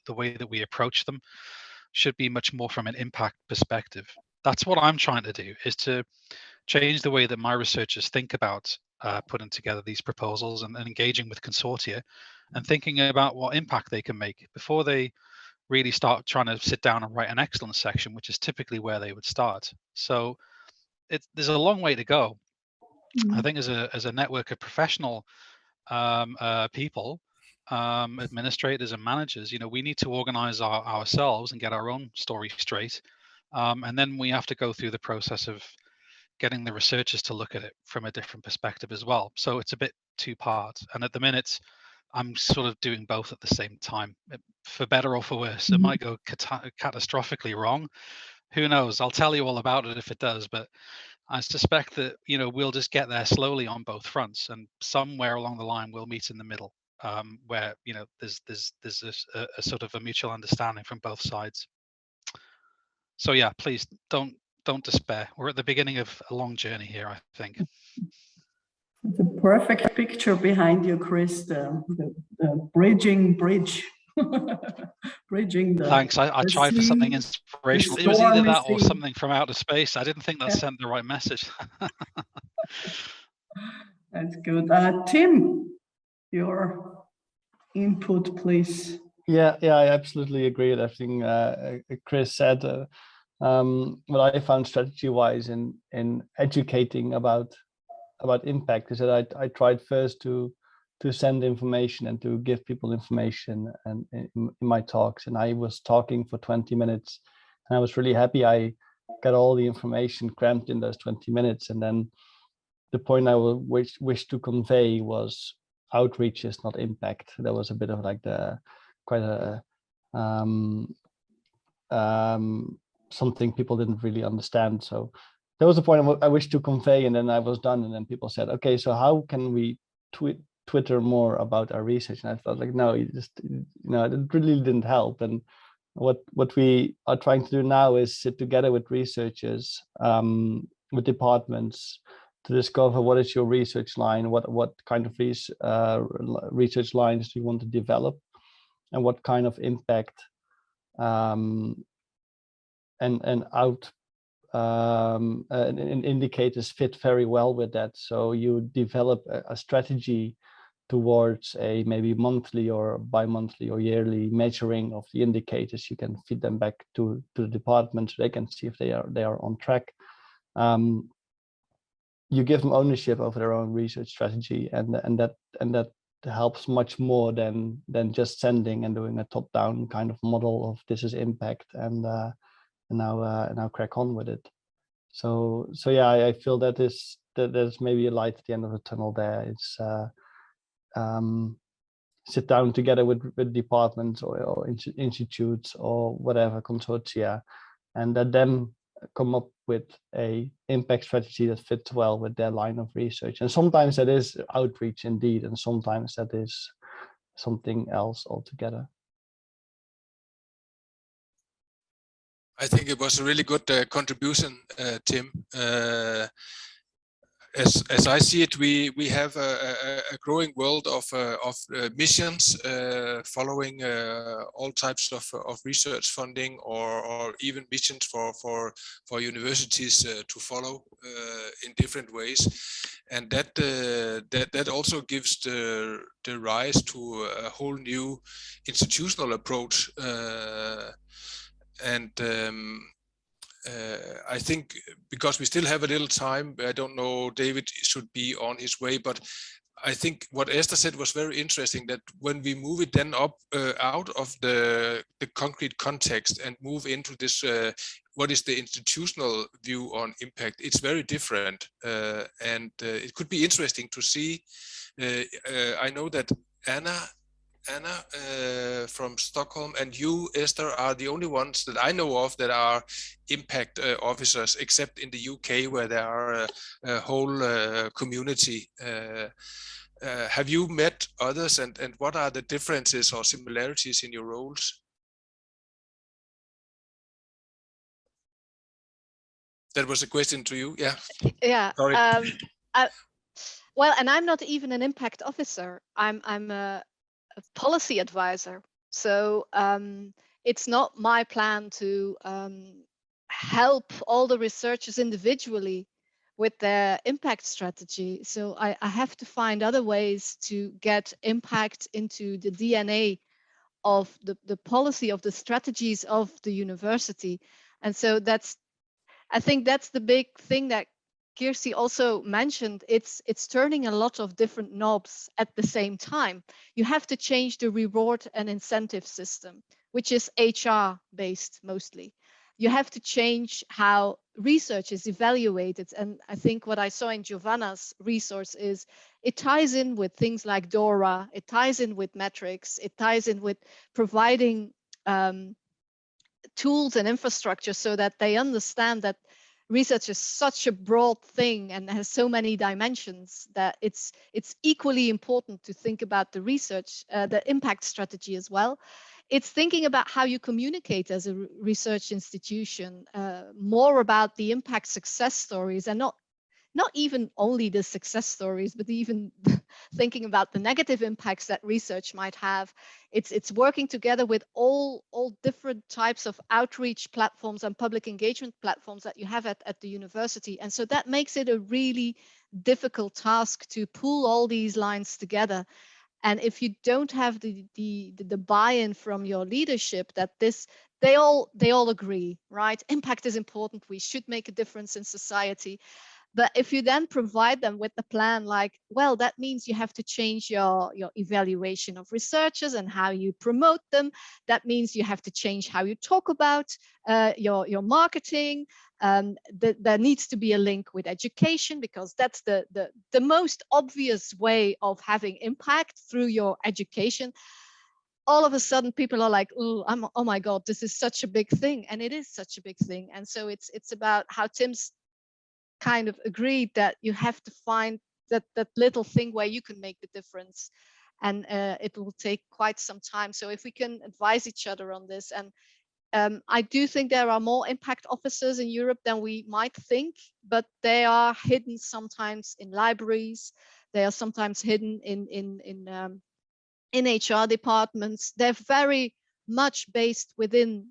the way that we approach them should be much more from an impact perspective. That's what I'm trying to do, is to change the way that my researchers think about putting together these proposals and engaging with consortia, and thinking about what impact they can make before they really start trying to sit down and write an excellence section, which is typically where they would start. So there's a long way to go. I think as a network of professional people, administrators and managers, we need to organize ourselves and get our own story straight. And then we have to go through the process of getting the researchers to look at it from a different perspective as well. So it's a bit 2-part. And at the minute, I'm sort of doing both at the same time, for better or for worse. It might go catastrophically wrong. Who knows? I'll tell you all about it if it does, but I suspect that, we'll just get there slowly on both fronts, and somewhere along the line we'll meet in the middle, where, there's a sort of a mutual understanding from both sides. So yeah, please don't despair. We're at the beginning of a long journey here, I think.
The perfect picture behind you, Chris, the bridging bridge. Bridging the
Thanks. I tried for something inspirational. It was either that or something from outer space. I didn't think that sent the right message.
That's good. Tim, your input, please.
Yeah, I absolutely agree with everything Chris said. What I found strategy-wise in educating about impact is that I tried first to send information and to give people information and in my talks, and I was talking for 20 minutes, and I was really happy I got all the information crammed in those 20 minutes. And then the point I wish to convey was outreach is not impact. That was a bit of like something people didn't really understand. So that was the point I wished to convey, and then I was done. And then people said, okay, so how can we Twitter more about our research? And I thought, like, no, it really didn't help. And what we are trying to do now is sit together with researchers, with departments, to discover what is your research line, what kind of research lines do you want to develop, and what kind of impact and indicators fit very well with that. So you develop a strategy towards a maybe monthly or bi-monthly or yearly measuring of the indicators. You can feed them back to the department so they can see if they are on track. You give them ownership over their own research strategy, and that helps much more than just sending and doing a top-down kind of model of this is impact and now crack on with it. So yeah, I feel that is there's maybe a light at the end of the tunnel there. It's sit down together with departments or institutes or whatever consortia, and let them come up with a impact strategy that fits well with their line of research. And sometimes that is outreach indeed, and sometimes that is something else altogether.
I think it was a really good contribution, Tim. As I see it, we have a growing world of missions following all types of research funding, or even missions for universities to follow in different ways, and that also gives the rise to a whole new institutional approach. I think because we still have a little time, I don't know, David should be on his way, but I think what Esther said was very interesting, that when we move it then up out of the concrete context and move into this, what is the institutional view on impact, it's very different. And it could be interesting to see. I know that Anna from Stockholm and you, Esther, are the only ones that I know of that are impact officers, except in the UK, where there are a whole community. Have you met others, and what are the differences or similarities in your roles? That was a question to you, yeah.
Yeah.
Sorry.
Well, and I'm not even an impact officer. I'm a policy advisor. So it's not my plan to help all the researchers individually with their impact strategy. So I have to find other ways to get impact into the DNA of the policy, of the strategies of the university. And so I think that's the big thing that Kirsi also mentioned. It's turning a lot of different knobs at the same time. You have to change the reward and incentive system, which is HR based mostly. You have to change how research is evaluated. And I think what I saw in Giovanna's resource is it ties in with things like DORA, it ties in with metrics, it ties in with providing tools and infrastructure so that they understand that research is such a broad thing and has so many dimensions that it's equally important to think about the research, the impact strategy as well. It's thinking about how you communicate as a research institution, more about the impact success stories, and not even only the success stories, but even thinking about the negative impacts that research might have. It's working together with all different types of outreach platforms and public engagement platforms that you have at the university. And so that makes it a really difficult task to pull all these lines together. And if you don't have the buy-in from your leadership that they all agree, right? Impact is important. We should make a difference in society. But if you then provide them with the plan, like, well, that means you have to change your evaluation of researchers and how you promote them. That means you have to change how you talk about your marketing. There needs to be a link with education, because that's the most obvious way of having impact, through your education. All of a sudden people are like, oh my God, this is such a big thing. And it is such a big thing. And so it's about how Tim's kind of agreed that you have to find that little thing where you can make the difference, and it will take quite some time. So if we can advise each other on this, and I do think there are more impact officers in Europe than we might think, but they are hidden sometimes in libraries. They are sometimes hidden in HR departments. They're very much based within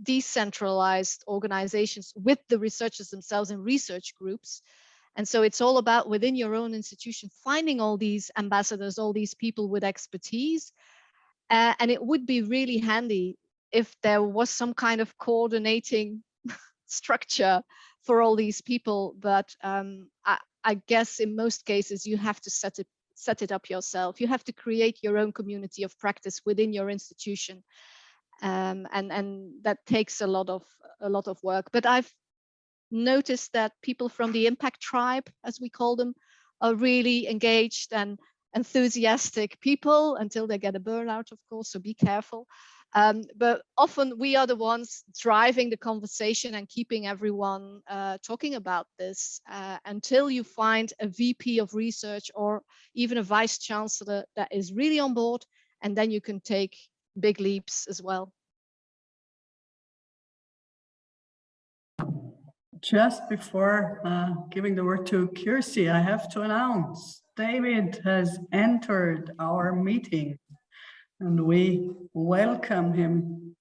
decentralized organizations with the researchers themselves in research groups. And so it's all about, within your own institution, finding all these ambassadors, all these people with expertise. And it would be really handy if there was some kind of coordinating structure for all these people. But I guess in most cases, you have to set it up yourself. You have to create your own community of practice within your institution. And that takes a lot of work. But noticed that people from the impact tribe, as we call them, are really engaged and enthusiastic people until they get a burnout, of course, so be careful. But often we are the ones driving the conversation and keeping everyone talking about this until you find a VP of research or even a vice chancellor that is really on board, and then you can take big leaps as well.
Just before giving the word to Kirsi, I have to announce David has entered our meeting and we welcome him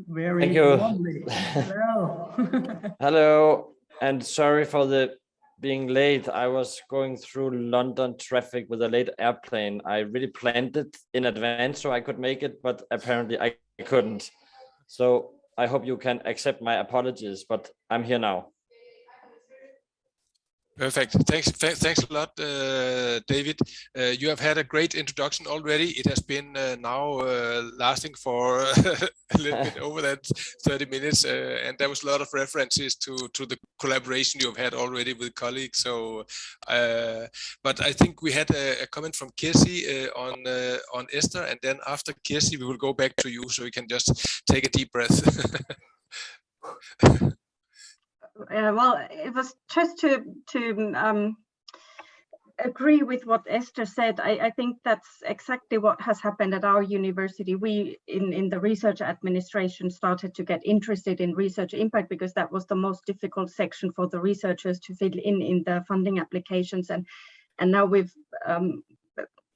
very warmly. Hello.
Hello, and sorry for the being late. I was going through London traffic with a late airplane. I really planned it in advance so I could make it, but apparently I couldn't. So I hope you can accept my apologies, but I'm here now.
Perfect. Thanks a lot, David. You have had a great introduction already. It has been now lasting for a little bit over that 30 minutes, and there was a lot of references to the collaboration you have had already with colleagues. So, but I think we had a comment from Kirsi on Esther, and then after Kirsi, we will go back to you, so you can just take a deep breath.
Well, it was just to agree with what Esther said. I think that's exactly what has happened at our university. We in the research administration started to get interested in research impact because that was the most difficult section for the researchers to fill in the funding applications, and now we've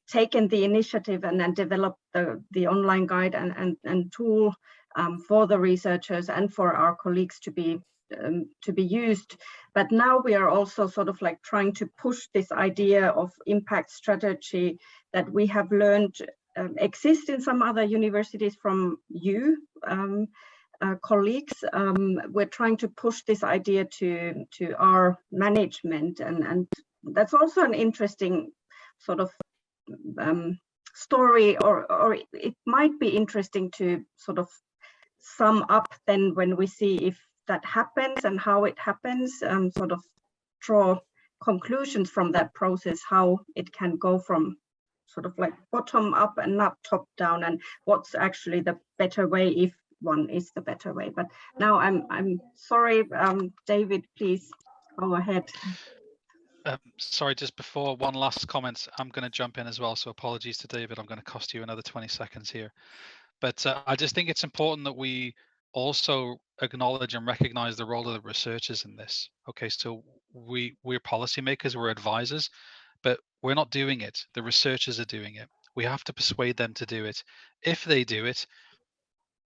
taken the initiative and then developed the online guide and tool for the researchers and for our colleagues to be used. But now we are also sort of like trying to push this idea of impact strategy that we have learned exists in some other universities from you colleagues. We're trying to push this idea to our management, and that's also an interesting sort of story, or it might be interesting to sort of sum up then when we see if that happens and how it happens, sort of draw conclusions from that process, how it can go from sort of like bottom up and not top down, and what's actually the better way if one is the better way. But now I'm sorry, David, please go ahead.
Sorry, just before one last comment, I'm going to jump in as well. So apologies to David. I'm going to cost you another 20 seconds here. But I just think it's important that we also acknowledge and recognize the role of the researchers in this. Okay, so we're policymakers, we're advisors, but we're not doing it. The researchers are doing it. We have to persuade them to do it. If they do it,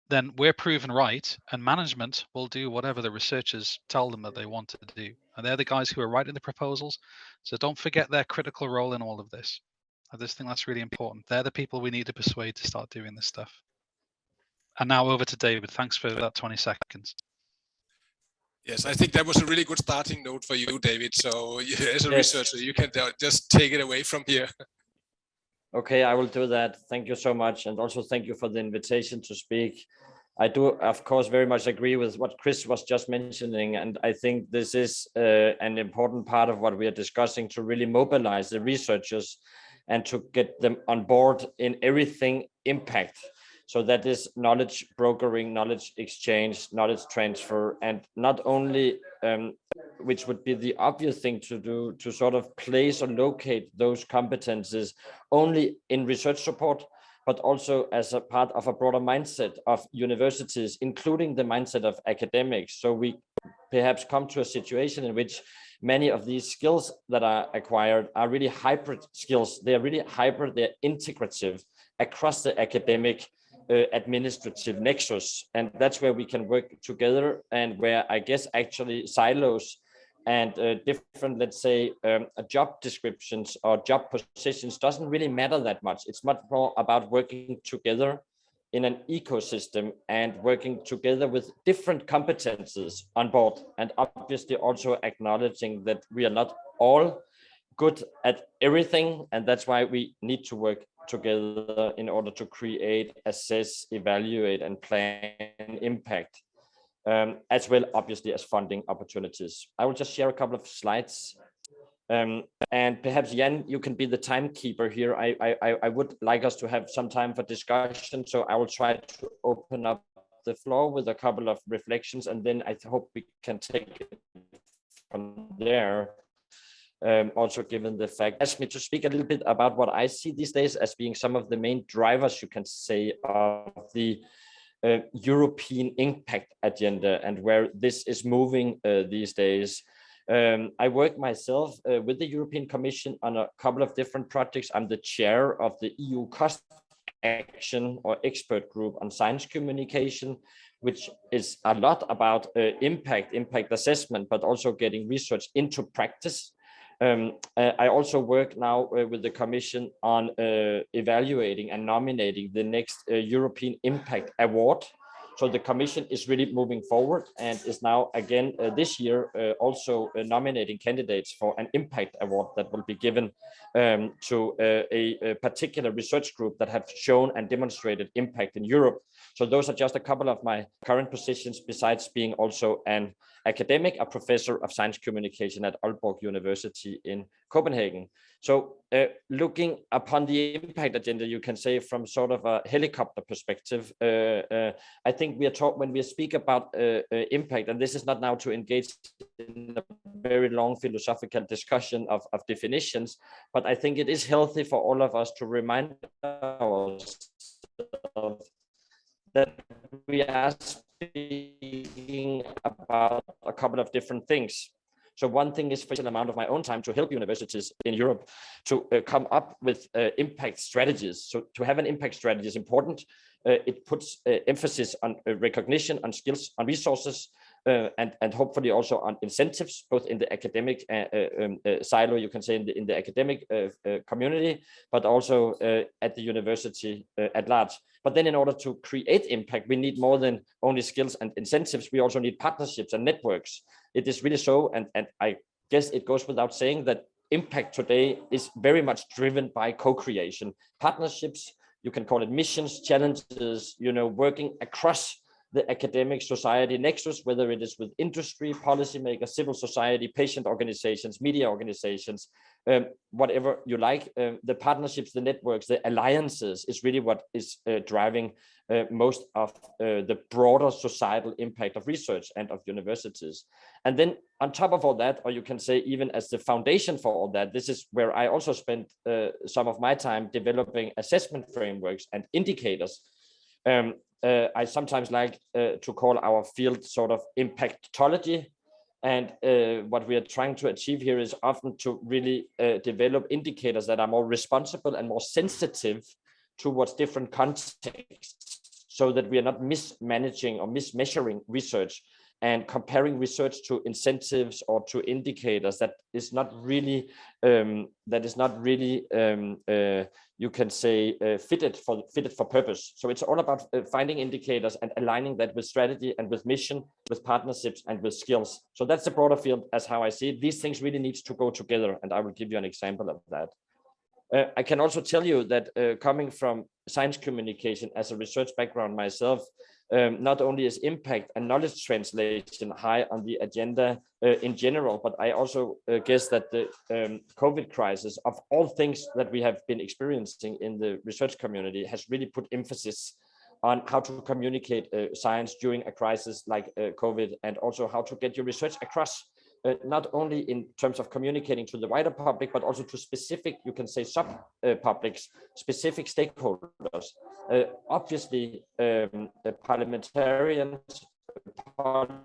then we're proven right, and management will do whatever the researchers tell them that they want to do. And they're the guys who are writing the proposals. So don't forget their critical role in all of this. I just think that's really important. They're the people we need to persuade to start doing this stuff. And now over to David. Thanks for that 20 seconds.
Yes, I think that was a really good starting note for you, David. So as a researcher, you can just take it away from here.
Okay, I will do that. Thank you so much. And also thank you for the invitation to speak. I do, of course, very much agree with what Chris was just mentioning. And I think this is an important part of what we are discussing, to really mobilize the researchers and to get them on board in everything impact. So that is knowledge brokering, knowledge exchange, knowledge transfer, and not only, which would be the obvious thing to do, to sort of place or locate those competences only in research support, but also as a part of a broader mindset of universities, including the mindset of academics. So we perhaps come to a situation in which many of these skills that are acquired are really hybrid skills. They're really hybrid, they're integrative across the academic administrative nexus, and that's where we can work together, and where I guess actually silos and different, let's say, job descriptions or job positions doesn't really matter that much. It's much more about working together in an ecosystem and working together with different competences on board, and obviously also acknowledging that we are not all good at everything, and that's why we need to work together in order to create, assess, evaluate, and plan impact. as well, obviously, as funding opportunities. I will just share a couple of slides. And perhaps Jan, you can be the timekeeper here. I would like us to have some time for discussion, so I will try to open up the floor with a couple of reflections, and then I hope we can take it from there. Also, given the fact, asked me to speak a little bit about what I see these days as being some of the main drivers, you can say, of the European impact agenda and where this is moving these days. I work myself with the European Commission on a couple of different projects. I'm the chair of the EU Cost Action or Expert Group on Science Communication, which is a lot about impact assessment, but also getting research into practice. I also work now with the Commission on evaluating and nominating the next European Impact Award. So the Commission is really moving forward and is now again this year also nominating candidates for an impact award that will be given to a particular research group that have shown and demonstrated impact in Europe. So those are just a couple of my current positions, besides being also an academic, a professor of science communication at Aalborg University in Copenhagen. So looking upon the impact agenda, you can say from sort of a helicopter perspective, I think we are taught when we speak about impact, and this is not now to engage in a very long philosophical discussion of definitions, but I think it is healthy for all of us to remind ourselves that we are speaking about a couple of different things. So one thing is special amount of my own time to help universities in Europe to come up with impact strategies. So to have an impact strategy is important. It puts emphasis on recognition, on skills, on resources, and hopefully also on incentives, both in the academic silo, you can say in the academic community, but also at the university at large. But then in order to create impact, we need more than only skills and incentives. We also need partnerships and networks. It is really so, and I guess it goes without saying that impact today is very much driven by co-creation. Partnerships, you can call it missions, challenges, working across the academic society nexus, whether it is with industry, policymakers, civil society, patient organizations, media organizations, whatever you like. The partnerships, the networks, the alliances is really what is driving most of the broader societal impact of research and of universities. And then on top of all that, or you can say even as the foundation for all that, this is where I also spent some of my time developing assessment frameworks and indicators. I sometimes like to call our field sort of impactology. And what we are trying to achieve here is often to really develop indicators that are more responsible and more sensitive towards different contexts, so that we are not mismanaging or mismeasuring research and comparing research to incentives or to indicators that is not really you can say fitted for purpose. So it's all about finding indicators and aligning that with strategy and with mission, with partnerships and with skills. So that's the broader field as how I see it. These things really need to go together, and I will give you an example of that. I can also tell you that coming from science communication as a research background myself, not only is impact and knowledge translation high on the agenda in general, but I also guess that the COVID crisis, of all things that we have been experiencing in the research community, has really put emphasis on how to communicate science during a crisis like COVID, and also how to get your research across. Not only in terms of communicating to the wider public, but also to specific, you can say, sub-publics, specific stakeholders. Obviously, the parliamentarians, policymakers,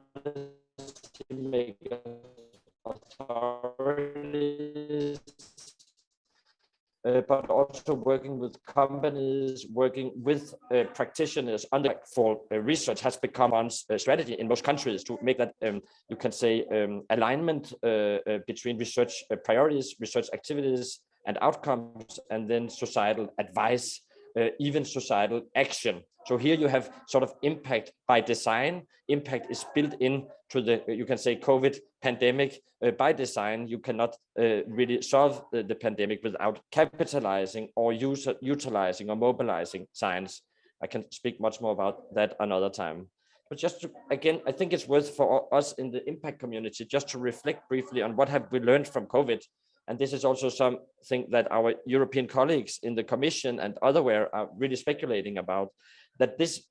authorities, but also working with companies, working with practitioners under for research has become one strategy in most countries to make that, you can say, alignment between research priorities, research activities and outcomes, and then societal advice, even societal action. So here you have sort of impact by design. Impact is built in to the, you can say, COVID pandemic by design. You cannot really solve the pandemic without capitalizing or utilizing or mobilizing science. I can speak much more about that another time. But just to, again, I think it's worth for us in the impact community just to reflect briefly on what have we learned from COVID. And this is also something that our European colleagues in the Commission and otherwhere are really speculating about, that this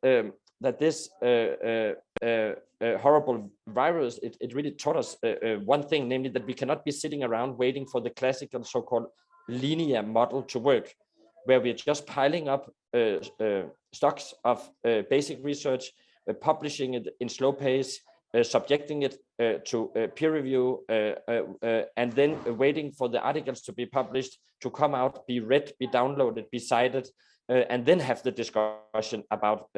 horrible virus, it really taught us one thing, namely that we cannot be sitting around waiting for the classical so-called linear model to work, where we're just piling up stocks of basic research, publishing it in slow pace, subjecting it to peer review, and then waiting for the articles to be published, to come out, be read, be downloaded, be cited, and then have the discussion about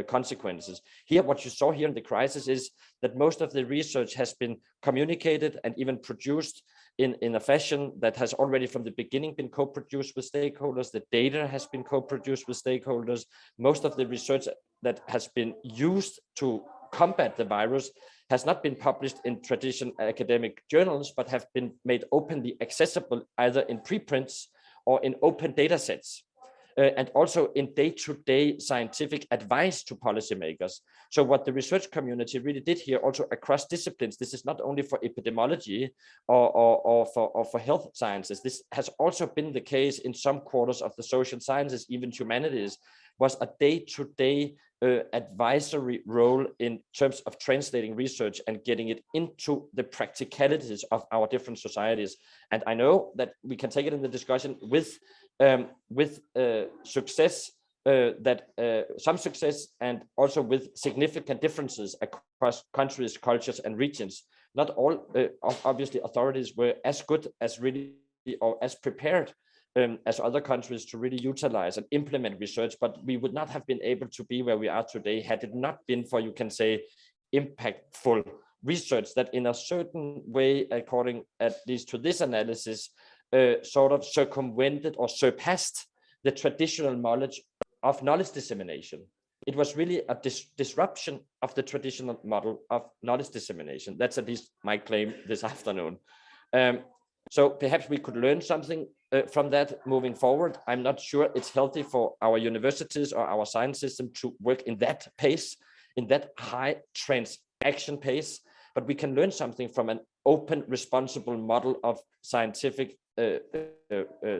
consequences. Here, what you saw here in the crisis is that most of the research has been communicated and even produced in a fashion that has already from the beginning been co-produced with stakeholders. The data has been co-produced with stakeholders. Most of the research that has been used to combat the virus has not been published in traditional academic journals, but have been made openly accessible either in preprints or in open data sets. And also in day-to-day scientific advice to policymakers. So what the research community really did here, also across disciplines, this is not only for epidemiology or for health sciences, this has also been the case in some quarters of the social sciences, even humanities, was a day-to-day advisory role in terms of translating research and getting it into the practicalities of our different societies. And I know that we can take it in the discussion with success, some success, and also with significant differences across countries, cultures, and regions. Not all, obviously, authorities were as good as really or as prepared as other countries to really utilize and implement research, but we would not have been able to be where we are today had it not been for, you can say, impactful research that in a certain way, according at least to this analysis, sort of circumvented or surpassed the traditional knowledge of knowledge dissemination. It was really a disruption of the traditional model of knowledge dissemination. That's at least my claim this afternoon. So perhaps we could learn something from that moving forward. I'm not sure it's healthy for our universities or our science system to work in that pace, in that high transaction pace, but we can learn something from an open, responsible model of scientific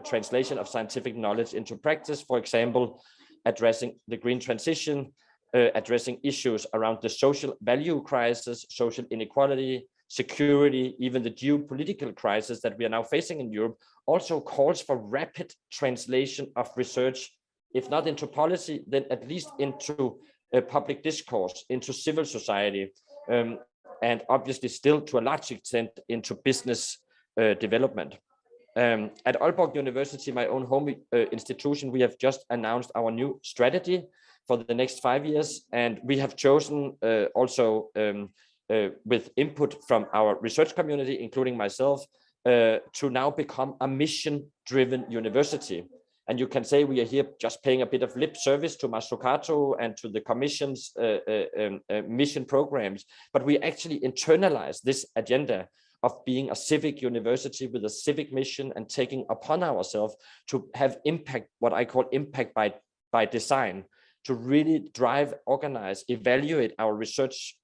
translation of scientific knowledge into practice. For example, addressing the green transition, addressing issues around the social value crisis, social inequality, security, even the geopolitical crisis that we are now facing in Europe, also calls for rapid translation of research, if not into policy, then at least into public discourse, into civil society, and obviously still to a large extent into business development. At Aalborg University, my own home institution, we have just announced our new strategy for the next 5 years, and we have chosen also with input from our research community, including myself, to now become a mission-driven university. And you can say we are here just paying a bit of lip service to Mastrocato and to the Commission's mission programs, but we actually internalize this agenda of being a civic university with a civic mission and taking upon ourselves to have impact, what I call impact by design, to really drive, organize, evaluate our research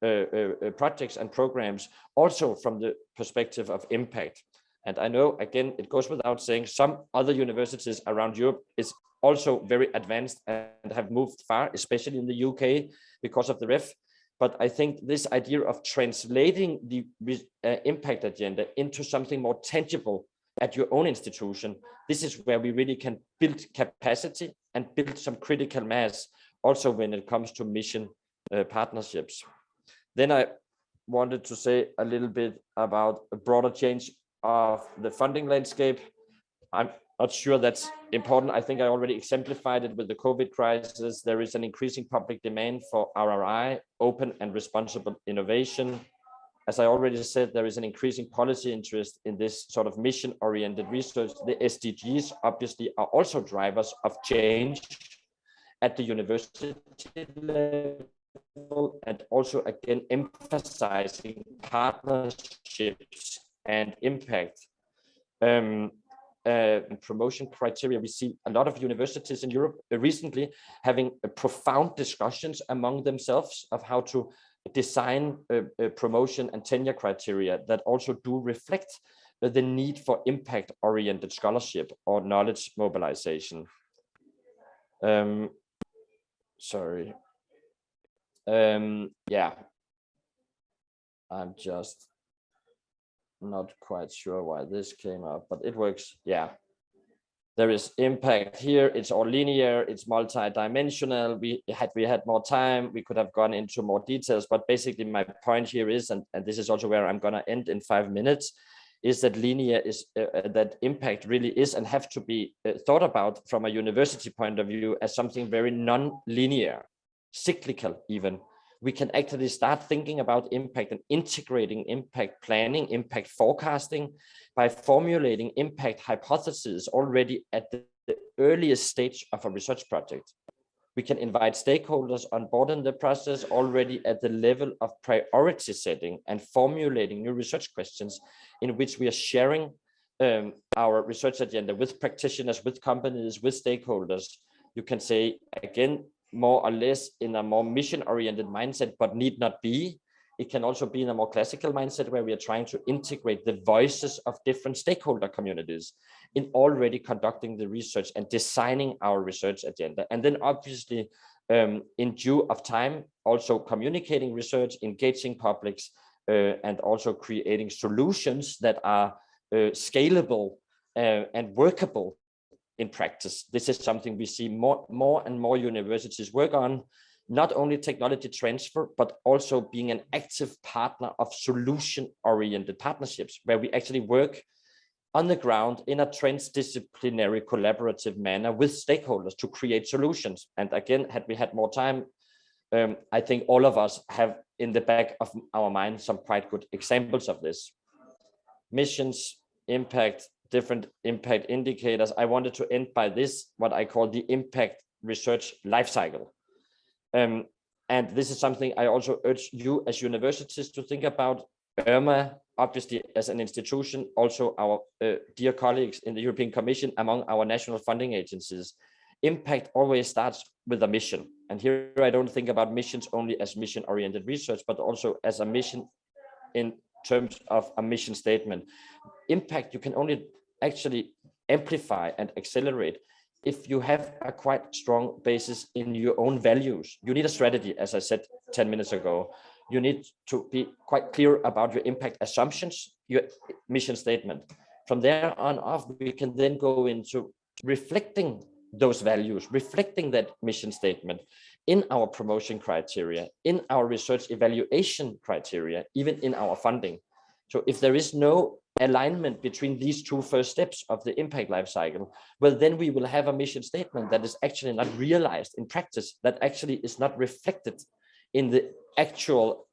projects and programs, also from the perspective of impact. And I know, again, it goes without saying, some other universities around Europe is also very advanced and have moved far, especially in the UK because of the REF. But I think this idea of translating the impact agenda into something more tangible at your own institution, this is where we really can build capacity and build some critical mass, also when it comes to mission partnerships. Then I wanted to say a little bit about a broader change of the funding landscape. I'm not sure that's important. I think I already exemplified it with the COVID crisis. There is an increasing public demand for RRI, open and responsible innovation. As I already said, there is an increasing policy interest in this sort of mission-oriented research. The SDGs obviously are also drivers of change at the university level, and also again emphasizing partnerships and impact. promotion criteria, we see a lot of universities in Europe recently having profound discussions among themselves of how to design promotion and tenure criteria that also do reflect the need for impact-oriented scholarship or knowledge mobilization. Sorry. Yeah, I'm just not quite sure why this came up, but it works. Yeah, there is impact here. It's all linear, it's multi-dimensional. We had more time, we could have gone into more details, but basically my point here is, and this is also where I'm gonna end in 5 minutes, is that linear is that impact really is and have to be thought about from a university point of view as something very non-linear, cyclical even. We can actually start thinking about impact and integrating impact planning, impact forecasting by formulating impact hypotheses already at the earliest stage of a research project. We can invite stakeholders on board in the process already at the level of priority setting and formulating new research questions in which we are sharing our research agenda with practitioners, with companies, with stakeholders. You can say, again, more or less in a more mission-oriented mindset, but need not be. It can also be in a more classical mindset where we are trying to integrate the voices of different stakeholder communities in already conducting the research and designing our research agenda. And then obviously, in due of time, also communicating research, engaging publics, and also creating solutions that are scalable and workable in practice. This is something we see more and more universities work on, not only technology transfer, but also being an active partner of solution-oriented partnerships, where we actually work on the ground in a transdisciplinary collaborative manner with stakeholders to create solutions. And again, had we had more time, I think all of us have in the back of our mind some quite good examples of this. Missions, impact, different impact indicators. I wanted to end by this, what I call the impact research lifecycle. And this is something I also urge you as universities to think about. EARMA, obviously as an institution, also our dear colleagues in the European Commission, among our national funding agencies. Impact always starts with a mission. And here I don't think about missions only as mission-oriented research, but also as a mission in terms of a mission statement. Impact you can only actually amplify and accelerate if you have a quite strong basis in your own values. You need a strategy, as I said 10 minutes ago. You need to be quite clear about your impact assumptions, your mission statement. From there on off, we can then go into reflecting those values, reflecting that mission statement in our promotion criteria, in our research evaluation criteria, even in our funding. So if there is no alignment between these two first steps of the impact life cycle, well, then we will have a mission statement that is actually not realized in practice, that actually is not reflected in the actual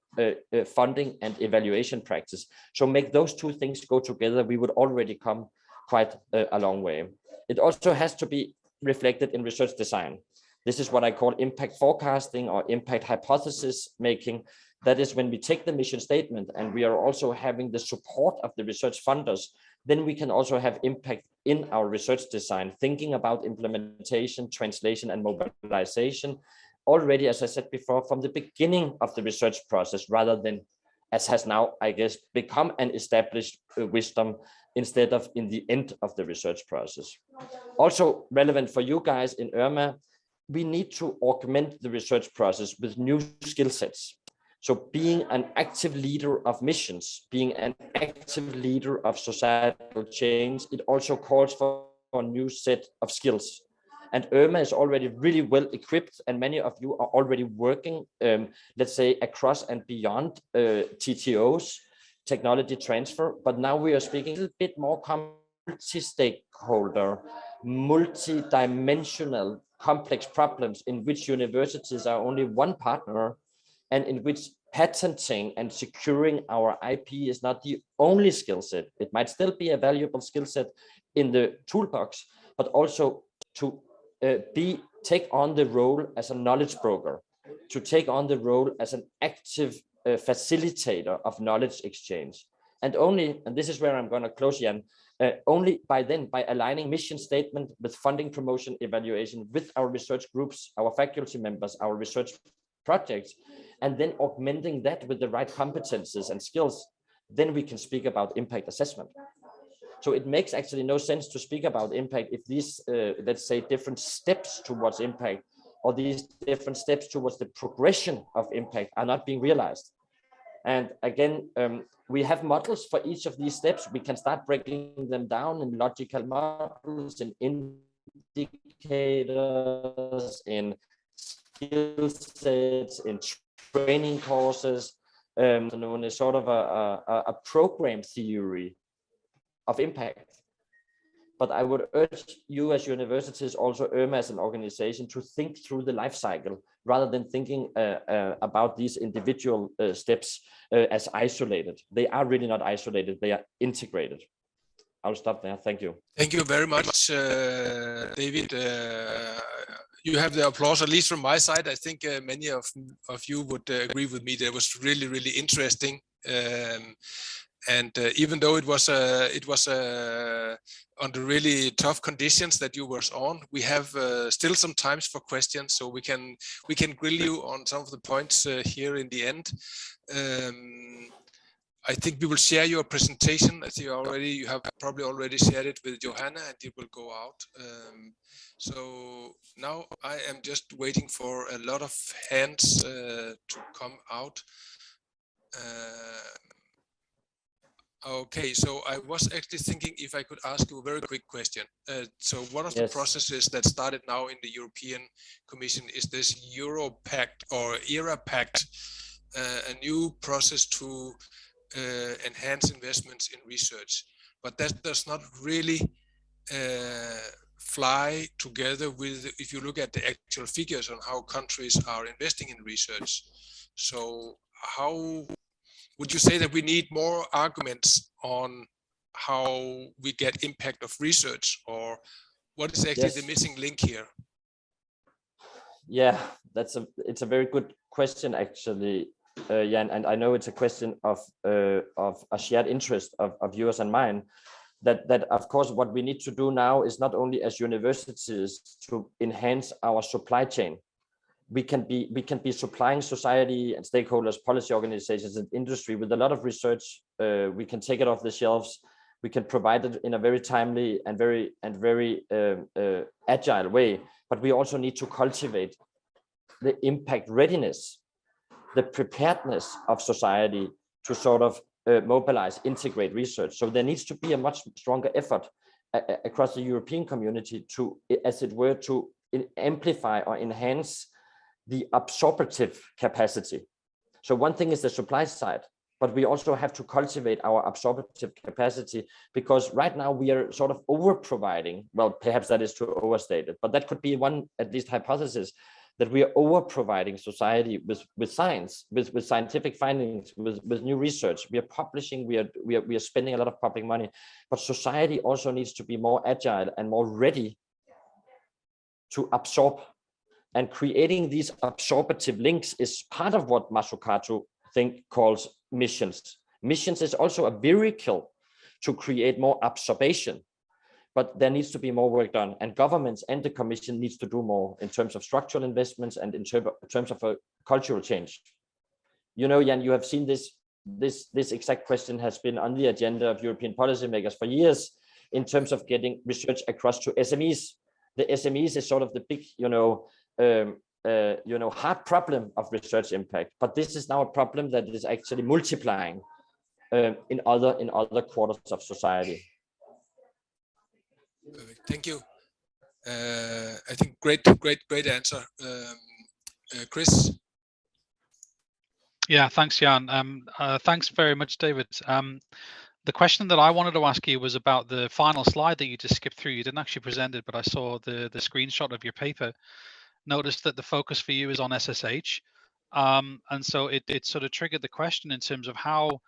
funding and evaluation practice. So make those two things go together, we would already come quite a long way. It also has to be reflected in research design. This is what I call impact forecasting or impact hypothesis making. That is when we take the mission statement and we are also having the support of the research funders, then we can also have impact in our research design, thinking about implementation, translation, and mobilization already, as I said before, from the beginning of the research process, rather than, as has now, I guess, become an established wisdom, instead of in the end of the research process. Also relevant for you guys in EARMA, we need to augment the research process with new skill sets. So being an active leader of missions, being an active leader of societal change, it also calls for a new set of skills. And EARMA is already really well equipped, and many of you are already working, let's say, across and beyond TTOs, technology transfer. But now we are speaking a little bit more multi-stakeholder, multi-dimensional, complex problems in which universities are only one partner, and in which patenting and securing our IP is not the only skill set. It might still be a valuable skill set in the toolbox, but also to take on the role as a knowledge broker, to take on the role as an active facilitator of knowledge exchange. And only, and this is where I'm going to close, Jan, only by aligning mission statement with funding, promotion, evaluation with our research groups, our faculty members, our research projects, and then augmenting that with the right competences and skills, then we can speak about impact assessment. So it makes actually no sense to speak about impact if these, let's say, different steps towards impact, or these different steps towards the progression of impact are not being realized. And again, we have models for each of these steps. We can start breaking them down in logical models, in indicators, in skill sets, in training courses, known as sort of a program theory of impact. But I would urge you as universities, also EARMA as an organization, to think through the life cycle rather than thinking about these individual steps as isolated. They are really not isolated, they are integrated. I'll stop there. Thank you.
Thank you very much, David. You have the applause, at least from my side. I think many of you would agree with me that it was really, really interesting. And even though it was under really tough conditions that you were on, we have still some times for questions, so we can grill you on some of the points here in the end. I think we will share your presentation. I think you have probably already shared it with Johanna, and it will go out. So now I am just waiting for a lot of hands to come out. Okay, so I was actually thinking if I could ask you a very quick question. So one of the processes that started now in the European Commission is this EuroPact or ERAPact, a new process to enhance investments in research. But that does not really fly together with, if you look at the actual figures on how countries are investing in research. So how would you say that we need more arguments on how we get impact of research, or what is actually the missing link here?
Yeah, it's a very good question actually, Jan, and I know it's a question of a shared interest of yours and mine. That of course what we need to do now is not only as universities to enhance our supply chain. We can be supplying society and stakeholders, policy organizations, and industry with a lot of research. We can take it off the shelves. We can provide it in a very timely and very agile way. But we also need to cultivate the impact readiness, the preparedness of society to sort of mobilize, integrate research. So there needs to be a much stronger effort across the European community to, as it were, to amplify or enhance the absorptive capacity. So one thing is the supply side, but we also have to cultivate our absorptive capacity, because right now we are sort of over providing. Well, perhaps that is too overstated, but that could be one, at least, hypothesis, that we are over providing society with science, with scientific findings, with new research. We are publishing, we are spending a lot of public money, but society also needs to be more agile and more ready to absorb. And creating these absorptive links is part of what Mazzucato calls missions. Missions is also a vehicle to create more absorption, but there needs to be more work done, and governments and the Commission needs to do more in terms of structural investments and in terms of a cultural change. You know, Jan, you have seen this exact question has been on the agenda of European policymakers for years in terms of getting research across to SMEs. The SMEs is sort of the big, hard problem of research impact, but this is now a problem that is actually multiplying in other quarters of society.
Perfect. Thank you. I think great answer, Chris.
Yeah, thanks, Jan. Thanks very much, David. The question that I wanted to ask you was about the final slide that you just skipped through. You didn't actually present it, but I saw the screenshot of your paper. Noticed that the focus for you is on SSH. And so it sort of triggered the question in terms of how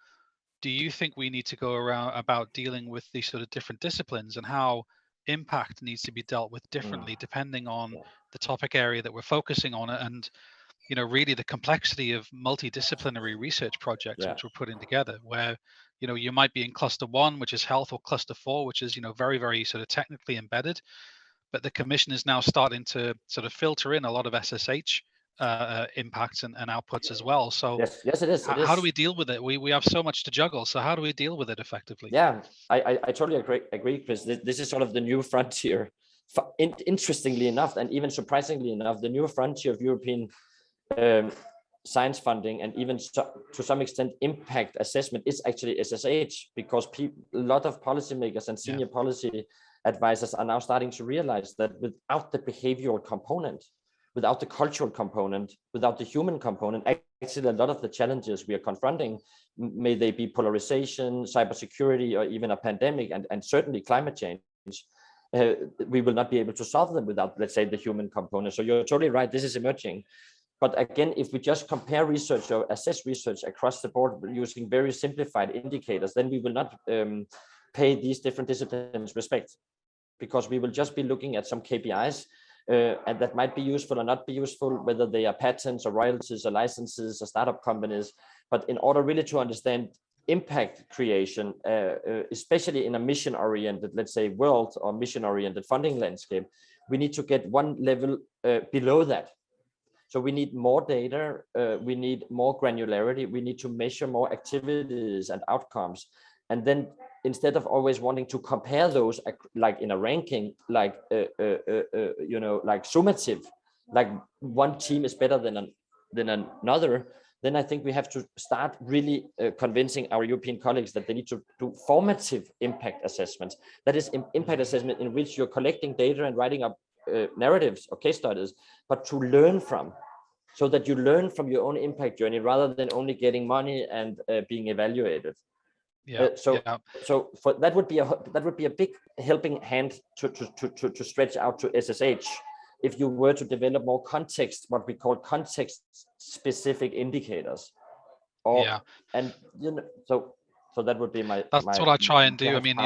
do you think we need to go around about dealing with these sort of different disciplines, and how impact needs to be dealt with differently depending on the topic area that we're focusing on, and really the complexity of multidisciplinary research projects which we're putting together, where you know, you might be in cluster 1, which is health, or cluster 4, which is, you know, very, very sort of technically embedded. But the Commission is now starting to sort of filter in a lot of SSH impacts and outputs as well. So
yes, it is.
How do we deal with it? We have so much to juggle. So how do we deal with it effectively?
Yeah, I totally agree, Chris. This is sort of the new frontier. Interestingly enough, and even surprisingly enough, the new frontier of European science funding, and even to some extent impact assessment, is actually SSH, because a lot of policymakers and senior policy advisors are now starting to realize that without the behavioral component, without the cultural component, without the human component, actually a lot of the challenges we are confronting, may they be polarization, cybersecurity, or even a pandemic, and certainly climate change, we will not be able to solve them without, let's say, the human component. So you're totally right, this is emerging. But again, if we just compare research or assess research across the board using very simplified indicators, then we will not pay these different disciplines respect, because we will just be looking at some KPIs and that might be useful or not be useful, whether they are patents or royalties or licenses or startup companies. But in order really to understand impact creation, especially in a mission-oriented, let's say, world or mission-oriented funding landscape, we need to get one level below that. So we need more data, we need more granularity, we need to measure more activities and outcomes. And then instead of always wanting to compare those like in a ranking, like, you know, like summative, like one team is better than another, then I think we have to start really convincing our European colleagues that they need to do formative impact assessments. That is impact assessment in which you're collecting data and writing up narratives or case studies, but to learn from, so that you learn from your own impact journey rather than only getting money and being evaluated. So for that would be a big helping hand to stretch out to SSH, if you were to develop more context, what we call context specific indicators. And you know, so that would be that's
what I try and do. I mean,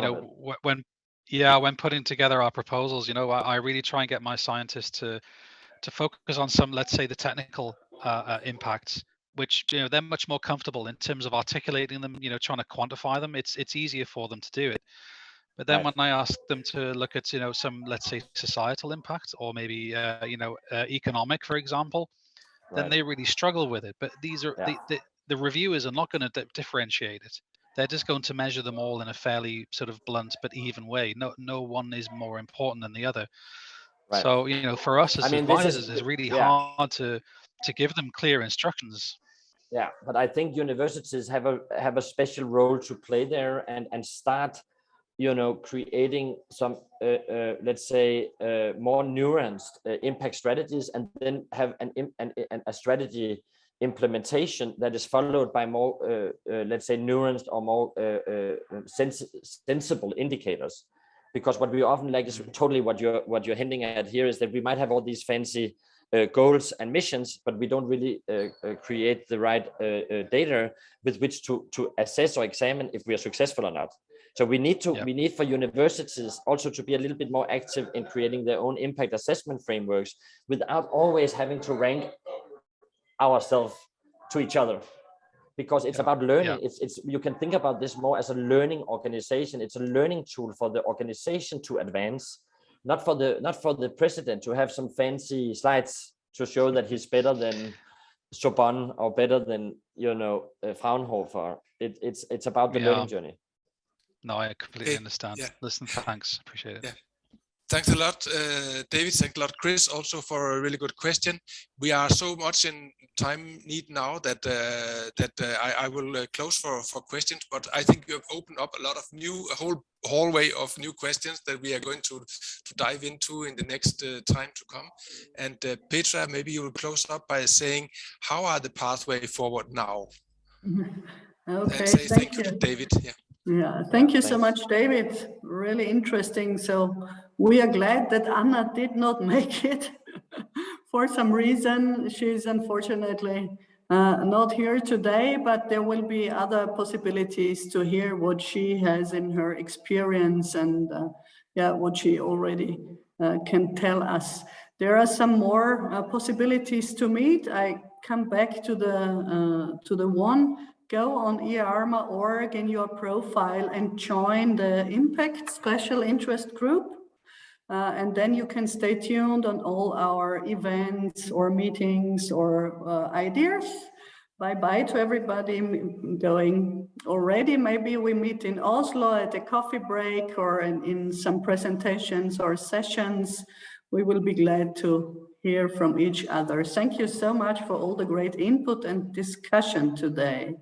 you know, when putting together our proposals, you know, I really try and get my scientists to focus on some, let's say, the technical impacts, which, you know, they're much more comfortable in terms of articulating them, you know, trying to quantify them. It's easier for them to do it. But then when I ask them to look at, you know, some, let's say, societal impact, or maybe, you know, economic, for example, then they really struggle with it. But these are the reviewers are not going to differentiate it. They're just going to measure them all in a fairly sort of blunt but even way. No one is more important than the other. So, you know, for us as advisors, it's really hard to give them clear instructions.
Yeah, but I think universities have a special role to play there, and start, you know, creating some let's say more nuanced impact strategies, and then have a strategy implementation that is followed by more let's say nuanced or more sensible indicators. Because what we often lack is totally what you're hinting at here, is that we might have all these fancy goals and missions, but we don't really create the right data with which to assess or examine if we are successful or not. So we need for universities also to be a little bit more active in creating their own impact assessment frameworks, without always having to rank ourselves to each other. Because it's about learning. It's you can think about this more as a learning organization. It's a learning tool for the organization to advance, not for the president to have some fancy slides to show that he's better than Sorbonne or better than, you know, Fraunhofer. It's about the learning journey.
No, I completely understand. Listen, thanks, appreciate it.
Thanks a lot, David. Thanks a lot, Chris, also for a really good question. We are so much in time need now that I will close for questions, but I think you have opened up a whole hallway of new questions that we are going to dive into in the next time to come. And Petra, maybe you will close up by saying, how are the pathway forward now?
Okay,
and say thank you to David.
Yeah, thank you so much, David. Really interesting. So we are glad that Anna did not make it for some reason. She's unfortunately not here today, but there will be other possibilities to hear what she has in her experience and what she already can tell us. There are some more possibilities to meet. I come back to the one go on EARMA.org in your profile and join the Impact Special Interest Group. And then you can stay tuned on all our events or meetings or ideas. Bye-bye to everybody going already. Maybe we meet in Oslo at a coffee break or in some presentations or sessions. We will be glad to hear from each other. Thank you so much for all the great input and discussion today.